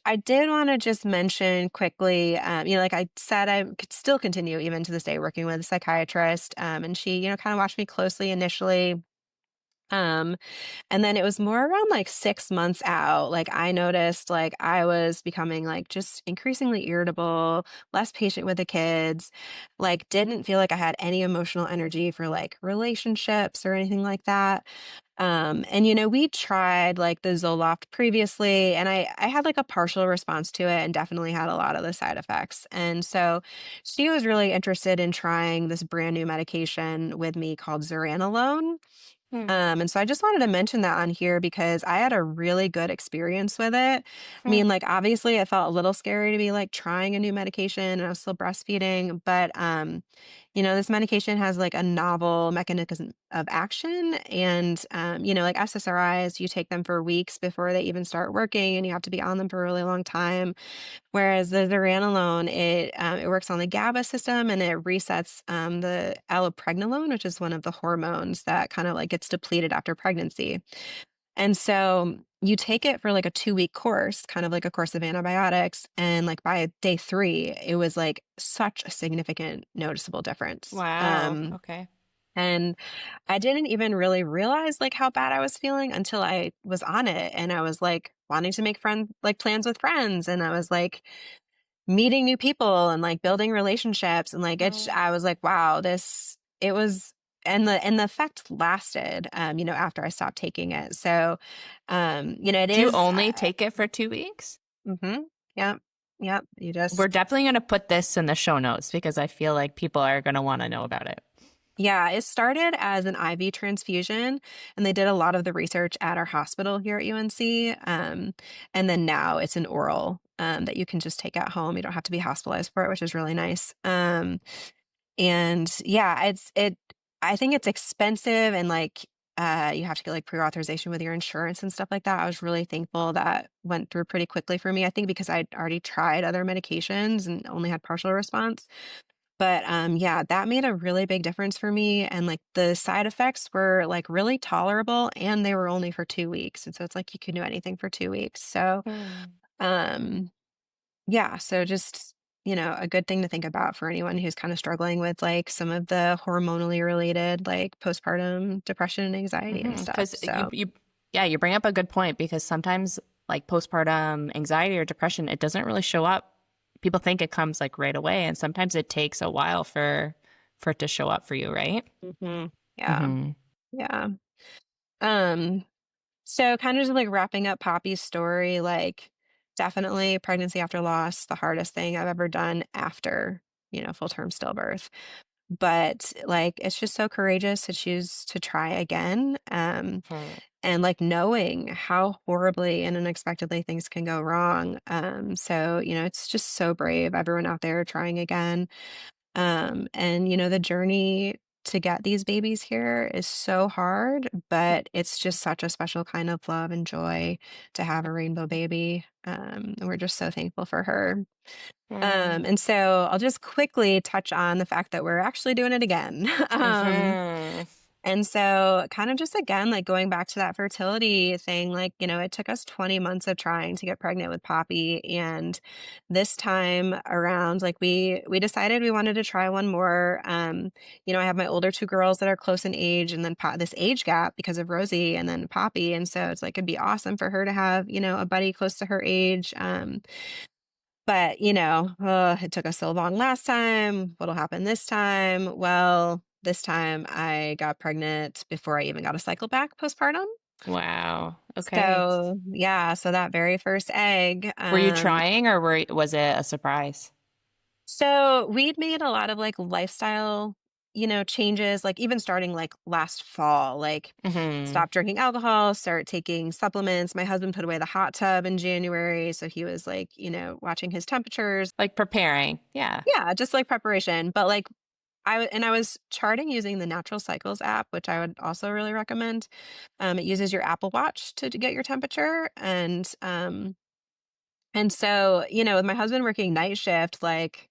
I did want to just mention quickly, like I said, I could still continue even to this day working with a psychiatrist. And she, kind of watched me closely initially. Um, and then it was more around like 6 months out, like, I noticed, like, I was becoming, like, just increasingly irritable, less patient with the kids, like, didn't feel like I had any emotional energy for, like, relationships or anything like that. And, we tried, like, the Zoloft previously, and I had, like, a partial response to it and definitely had a lot of the side effects. And so she was really interested in trying this brand new medication with me called zuranolone. Mhm. And so I just wanted to mention that on here because I had a really good experience with it. I mean, like, obviously, it felt a little scary to be like trying a new medication and I was still breastfeeding, but, this medication has like a novel mechanism of action. And, like SSRIs, you take them for weeks before they even start working and you have to be on them for a really long time. Whereas the zuranolone, it works on the GABA system and it resets the allopregnanolone, which is one of the hormones that kind of like gets depleted after pregnancy. And so you take it for like a 2-week course, kind of like a course of antibiotics. And like by day 3, it was like such a significant, noticeable difference. Wow. Okay. And I didn't even really realize like how bad I was feeling until I was on it and I was like wanting to make plans with friends and I was like meeting new people and like building relationships and like Mhm. I was like, wow, this it was and the effect lasted after I stopped taking it. So it Do you is only take it for 2 weeks? mhm. Yep. Yep. You We're just definitely going to put this in the show notes because I feel like people are going to want to know about it. yeah, it started as an IV transfusion, and they did a lot of the research at our hospital here at UNC. And then now it's an oral that you can just take at home. You don't have to be hospitalized for it, which is really nice. And yeah, I think it's expensive and like you have to get like pre-authorization with your insurance and stuff like that. I was really thankful that went through pretty quickly for me. I think because I'd already tried other medications and only had partial response. But, yeah, that made a really big difference for me, and, like, the side effects were, like, really tolerable, and they were only for 2 weeks, and so it's like you can do anything for 2 weeks. So, Mm. um, yeah, so just, a good thing to think about for anyone who's kinda struggling with, like, some of the hormonally related, like, postpartum depression and anxiety and stuff, Because so yeah, you bring up a good point because sometimes like postpartum anxiety or depression, it doesn't really show up. People think it comes like right away, and sometimes it takes a while for it to show up for you, right? Mhm. Yeah, Mm-hmm. yeah. Um So kind of just like wrapping up Poppy's story, like definitely pregnancy after loss, the hardest thing I've ever done after, full term stillbirth. But like it's just so courageous to choose to try again. And like knowing how horribly and unexpectedly things can go wrong. So, it's just so brave, everyone out there trying again. And the journey to get these babies here is so hard, but it's just such a special kind of love and joy to have a rainbow baby. And we're just so thankful for her. And so I'll just quickly touch on the fact that we're actually doing it again. Mm-hmm. And so kind of just again, like going back to that fertility thing, like, it took us 20 months of trying to get pregnant with Poppy. And this time around, like we decided we wanted to try one more. I have my older two girls that are close in age and then this age gap because of Rosie and then Poppy. And so it's like it'd be awesome for her to have, a buddy close to her age. But, it took us so long last time. What'll happen this time? Well, this time I got pregnant before I even got a cycle back postpartum. Wow. Okay. So, yeah, so that very first egg, Were you trying or was it a surprise? so we'd made a lot of like lifestyle, changes, like even starting like last fall, like Mm-hmm. stop drinking alcohol, start taking supplements. My husband put away the hot tub in January. So he was like, watching his temperatures. Like preparing. Yeah. Yeah, just like preparation. But like I was charting using the Natural Cycles app, which I would also really recommend. It uses your Apple Watch to get your temperature, and so with my husband working night shift, like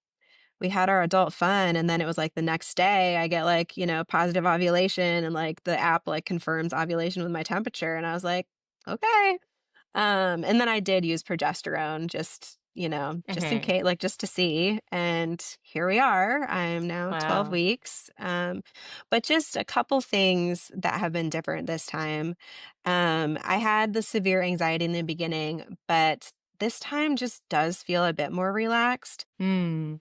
we had our adult fun, and then it was like the next day I get like positive ovulation, and like the app like confirms ovulation with my temperature, and I was like, okay. And then I did use progesterone just in Mm-hmm. case, like just to see. And here we are. I'm now 12 Wow. weeks. But just a couple things that have been different this time. I had the severe anxiety in the beginning, but this time just does feel a bit more relaxed.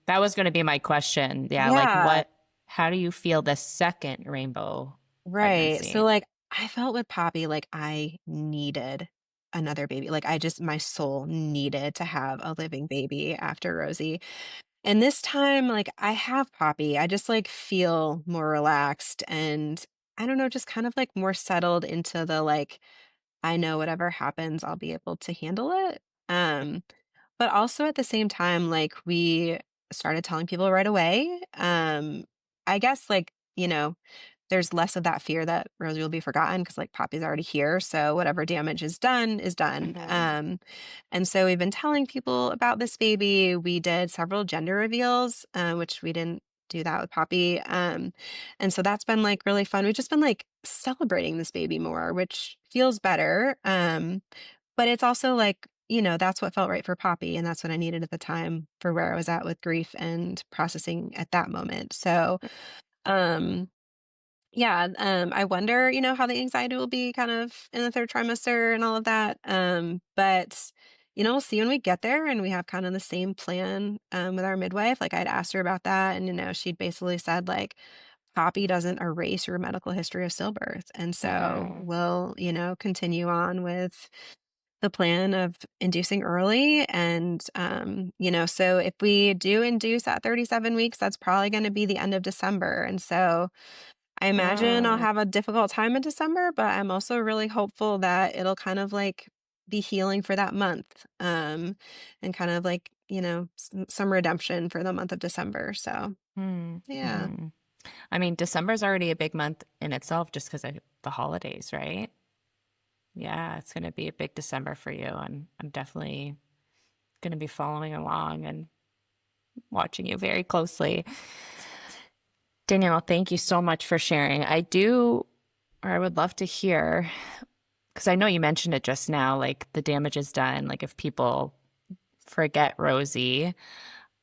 That was going to be my question. Yeah, like Yeah, how do you feel the second rainbow right. So pregnancy? like I felt with Poppy like I needed another baby. Like my soul needed to have a living baby after Rosie. And this time, like, I have Poppy. I just, like, feel more relaxed and I don't know, just kind of, like, more settled into the, like, I know whatever happens, I'll be able to handle it. Um, but also at the same time, like, we started telling people right away. I guess, like, there's less of that fear that Rosie will be forgotten because like Poppy's already here. So whatever damage is done is done. Hmm. And so we've been telling people about this baby. We did several gender reveals, which we didn't do that with Poppy. And so that's been like really fun. We've just been like celebrating this baby more, which feels better. But it's also like, that's what felt right for Poppy. And that's what I needed at the time for where I was at with grief and processing at that moment. So, um, yeah, I wonder, how the anxiety will be kind of in the third trimester and all of that. But we'll see when we get there and we have kind of the same plan with our midwife. Like I'd asked her about that, and she'd basically said like Poppy doesn't erase your medical history of stillbirth. And so Hmm. we'll, continue on with the plan of inducing early. And so if we do induce at 37 weeks, that's probably going to be the end of December. And so I imagine I'll Mm. have a difficult time in December, but I'm also really hopeful that it'll kind of like be healing for that month, and kind of like, some redemption for the month of December. So, yeah. Mm-hmm. I mean, December's already a big month in itself just because of the holidays, right? Yeah, it's going to be a big December for you, and I'm definitely going to be following along and watching you very closely. Danielle, thank you so much for sharing. I would love to hear, because I know you mentioned it just now, like the damage is done, like if people forget Rosie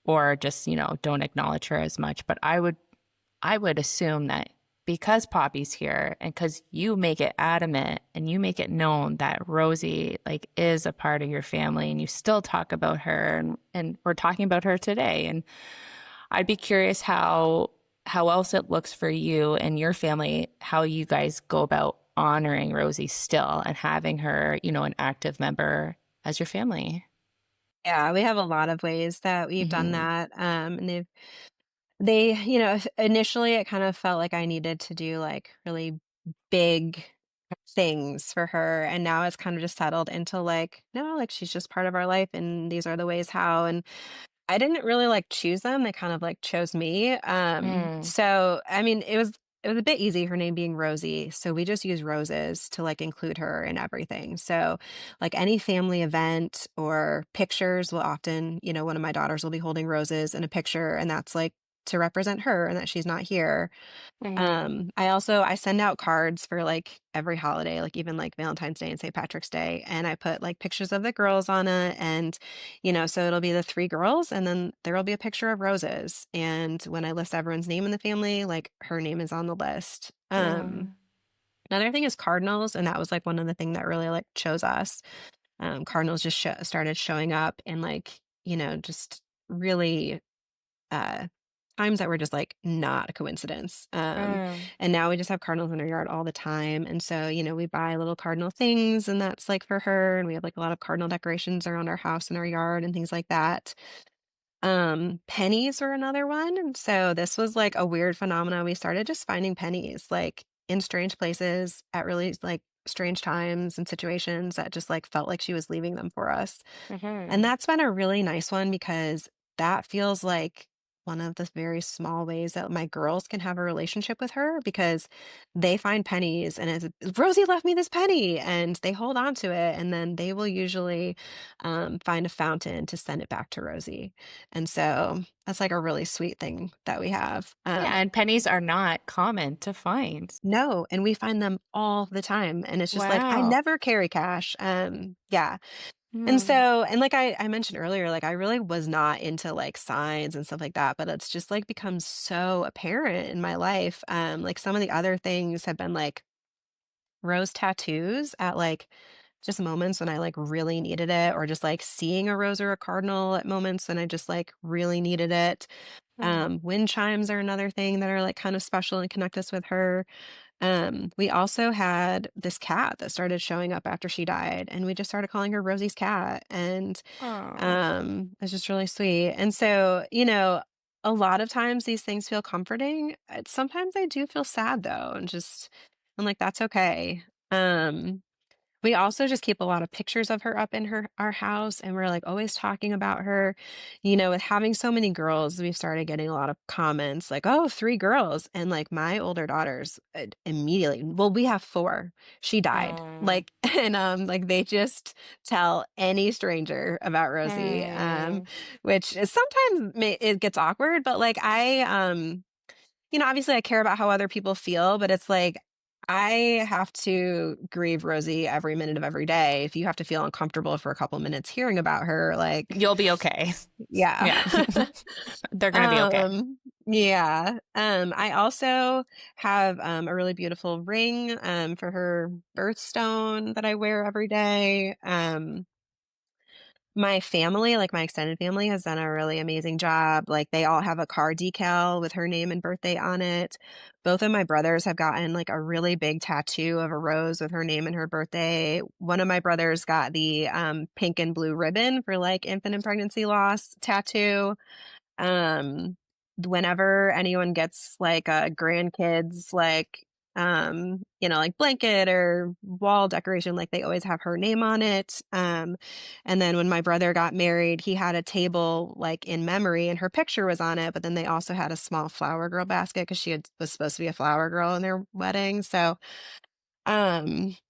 or just, don't acknowledge her as much. But I would assume that because Poppy's here and because you make it adamant and you make it known that Rosie like is a part of your family and you still talk about her and we're talking about her today. And I'd be curious how else it looks for you and your family, how you guys go about honoring Rosie still and having her, an active member as your family. Yeah, we have a lot of ways that we've done Hmm. that. And initially it kind of felt like I needed to do like really big things for her. And now it's kind of just settled into like, no, like she's just part of our life and these are the ways how. And I didn't really, like, choose them, they kind of, like, chose me, Mm, so, I mean, it was a bit easy, her name being Rosie, so we just use roses to, like, include her in everything, so, like, any family event or pictures will often one of my daughters will be holding roses in a picture, and that's, like, to represent her and that she's not here. mm, I send out cards for, like, every holiday, like, even, like, Valentine's Day and St. Patrick's Day, and I put, like, pictures of the girls on it, and, so it'll be the 3 girls, and then there will be a picture of roses, and when I list everyone's name in the family, like, her name is on the list. mm, Another thing is cardinals, and that was, like, one of the thing that really, like, chose us. Cardinals just started showing up and, like, just really uh, times that were just, like, not a coincidence, mm, and now we just have cardinals in our yard all the time, and so, we buy little cardinal things, and that's, like, for her, and we have, like, a lot of cardinal decorations around our house and our yard and things like that. Pennies were another one, and so this was, like, a weird phenomenon. We started just finding pennies, like, in strange places at really, like, strange times and situations that just, like, felt like she was leaving them for us. And mhm. that's been a really nice one because that feels like one of the very small ways that my girls can have a relationship with her because they find pennies and it's Rosie left me this penny and they hold on to it and then they will usually find a fountain to send it back to Rosie. And so that's like a really sweet thing that we have. Yeah, and pennies are not common to find. No, and we find them all the time. And it's just like, I Wow. never carry cash. Yeah. And Mm, so and like I mentioned earlier, like, I really was not into, like, signs and stuff like that, but it's just, like, become so apparent in my life. Like, some of the other things have been, like, rose tattoos at, like, just moments when I, like, really needed it, or just, like, seeing a rose or a cardinal at moments when I just, like, really needed it. mm. Wind chimes are another thing that are, like, kind of special and connect us with her. We also had this cat that started showing up after she died, and we just started calling her Rosie's cat, and, Aw. it's just really sweet, and so, a lot of times these things feel comforting. Sometimes I do feel sad though, and just I'm like, "That's okay." We also just keep a lot of pictures of her up in our house, and we're, like, always talking about her. With having so many girls, we've started getting a lot of comments like, "Oh, 3 girls," and, like, my older daughters, immediately well, we have 4. She died. Mm, Like, and, like, they just tell any stranger about Rosie, mm. which is sometimes it gets awkward, but, like, obviously I care about how other people feel, but it's like, I have to grieve Rosie every minute of every day. If you have to feel uncomfortable for a couple minutes hearing about her, like, You'll be okay. yeah. Yeah. They're gonna be okay. Yeah. I also have, a really beautiful ring, for her birthstone that I wear every day. My family, like my extended family, has done a really amazing job. Like, they all have a car decal with her name and birthday on it. Both of my brothers have gotten, like, a really big tattoo of a rose with her name and her birthday. One of my brothers got the, pink and blue ribbon for, like, infant and pregnancy loss tattoo. Um, Whenever anyone gets, like, grandkids, like, like, blanket or wall decoration, like, they always have her name on it. And then when my brother got married, he had a table, like, in memory, and her picture was on it, but then they also had a small flower girl basket because she was supposed to be a flower girl in their wedding, so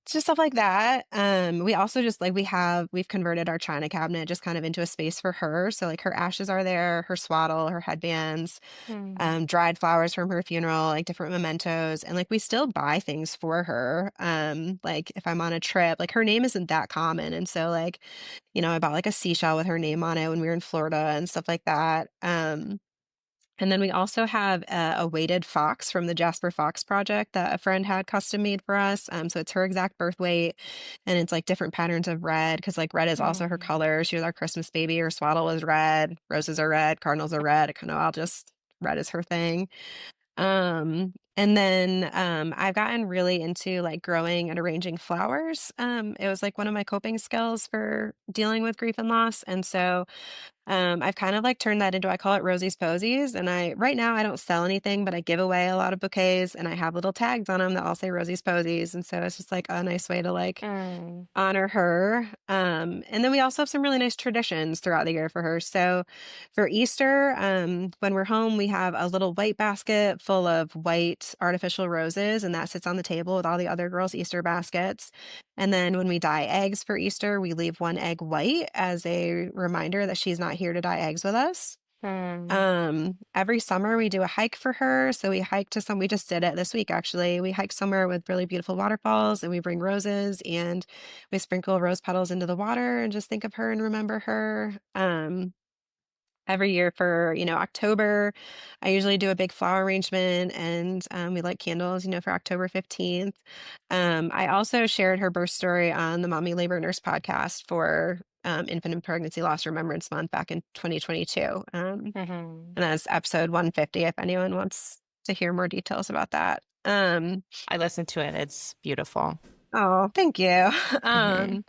Just stuff like that. We also just like we've converted our china cabinet just kind of into a space for her. So like her ashes are there, her swaddle, her headbands, Mm. dried flowers from her funeral, like different mementos, and like we still buy things for her. Like if I'm on a trip, like her name isn't that common, and so like, I bought like a seashell with her name on it when we were in Florida and stuff like that. And then we also have a weighted fox from the Jasper Fox Project that a friend had custom made for us. So it's her exact birth weight, and it's like different patterns of red because like red is also her Mm. color. She was our Christmas baby. Her swaddle was red. Roses are red. Cardinals are red. Kind of all just red is her thing. And then I've gotten really into like growing and arranging flowers. It was like one of my coping skills for dealing with grief and loss, and so I've kind of like turned that into I call it Rosie's Posies, and I right now I don't sell anything, but I give away a lot of bouquets, and I have little tags on them that all say Rosie's Posies, and so it's just like a nice way to like Mm. honor her. And then we also have some really nice traditions throughout the year for her. So for Easter, when we're home, we have a little white basket full of white artificial roses, and that sits on the table with all the other girls' Easter baskets. And then when we dye eggs for Easter, we leave one egg white as a reminder that she's not here to dye eggs with us. Mm. Every summer we do a hike for her. So we just did it this week actually. We hike somewhere with really beautiful waterfalls and we bring roses and we sprinkle rose petals into the water and just think of her and remember her. Every year for, October, I usually do a big flower arrangement and we light candles, for October 15th. I also shared her birth story on the Mommy Labor Nurse podcast for Infant and Pregnancy Loss Remembrance Month back in 2022. Mhm. And that's episode 150 if anyone wants to hear more details about that. I listened to it. It's beautiful. Oh, thank you. Mhm.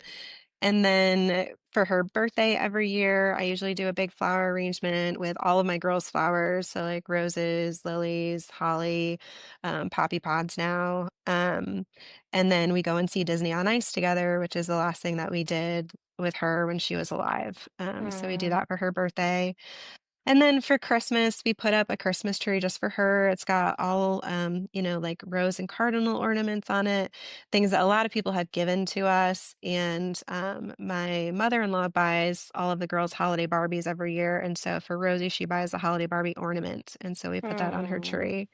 And then for her birthday every year, I usually do a big flower arrangement with all of my girls' flowers. So like roses, lilies, holly, poppy pods now. And then we go and see Disney on Ice together, which is the last thing that we did with her when she was alive. So we do Mm. that for her birthday. And then for Christmas, we put up a Christmas tree just for her. It's got all, like rose and cardinal ornaments on it, things that a lot of people have given to us. And my mother-in-law buys all of the girls' holiday Barbies every year. And so for Rosie, she buys a holiday Barbie ornament. And so we put that on her Mm. tree.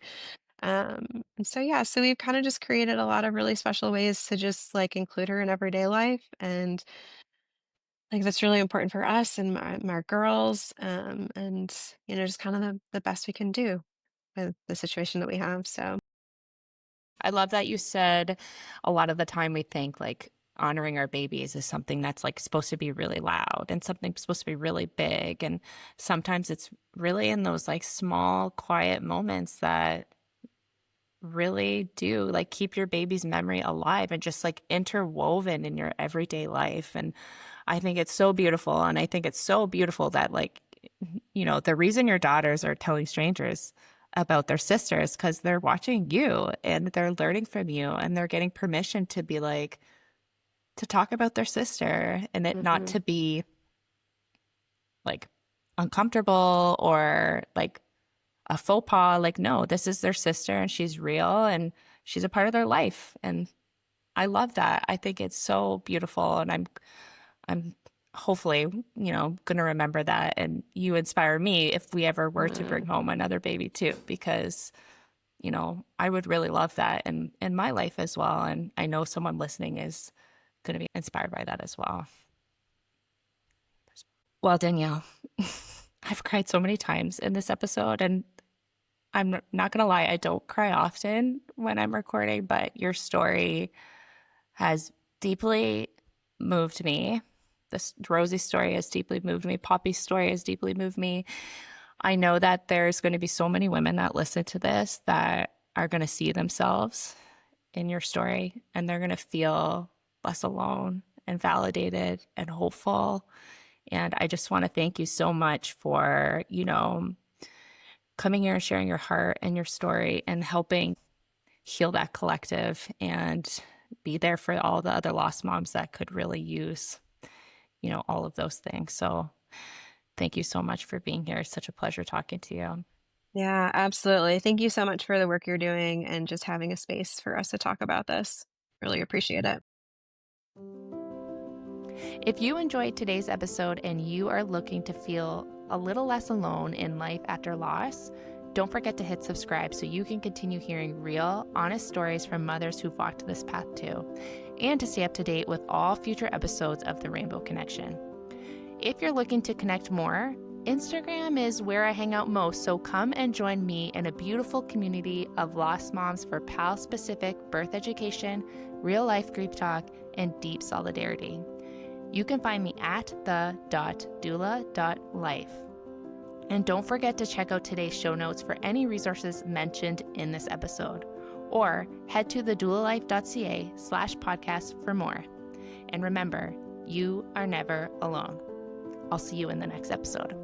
And so, yeah, so we've kind of just created a lot of really special ways to just like include her in everyday life. And like, that's really important for us and my girls, and, just kind of the best we can do with the situation that we have, so I love that you said a lot of the time we think like honoring our babies is something that's like supposed to be really loud and something supposed to be really big. And sometimes it's really in those like small, quiet moments that really do like keep your baby's memory alive and just like interwoven in your everyday life. And I think it's so beautiful. And I think it's so beautiful that like, the reason your daughters are telling strangers about their sisters because they're watching you and they're learning from you and they're getting permission to be like to talk about their sister and it not Mhm. to be like uncomfortable or like a faux pas. Like, no, this is their sister and she's real and she's a part of their life. And I love that. I think it's so beautiful. And I'm hopefully, going to remember that. And you inspire me if we ever were to bring Mm. home another baby too, because, I would really love that in my life as well. And I know someone listening is going to be inspired by that as well. Well, Danielle, I've cried so many times in this episode, and I'm not going to lie, I don't cry often when I'm recording, but your story has deeply moved me. This Rosie story has deeply moved me. Poppy's story has deeply moved me. I know that there's going to be so many women that listen to this that are going to see themselves in your story and they're going to feel less alone and validated and hopeful. And I just want to thank you so much for, coming here and sharing your heart and your story and helping heal that collective and be there for all the other lost moms that could really use, all of those things. So thank you so much for being here. It's such a pleasure talking to you. Yeah, absolutely. Thank you so much for the work you're doing and just having a space for us to talk about this. Really appreciate it. If you enjoyed today's episode and you are looking to feel a little less alone in life after loss, don't forget to hit subscribe so you can continue hearing real, honest stories from mothers who've walked this path too, and to stay up to date with all future episodes of The Rainbow Connection. If you're looking to connect more, Instagram is where I hang out most, so come and join me in a beautiful community of lost moms for PAL-specific birth education, real-life grief talk, and deep solidarity. You can find me at the.doula.life. And don't forget to check out today's show notes for any resources mentioned in this episode, or head to thedoulalife.ca/podcast for more. And remember, you are never alone. I'll see you in the next episode.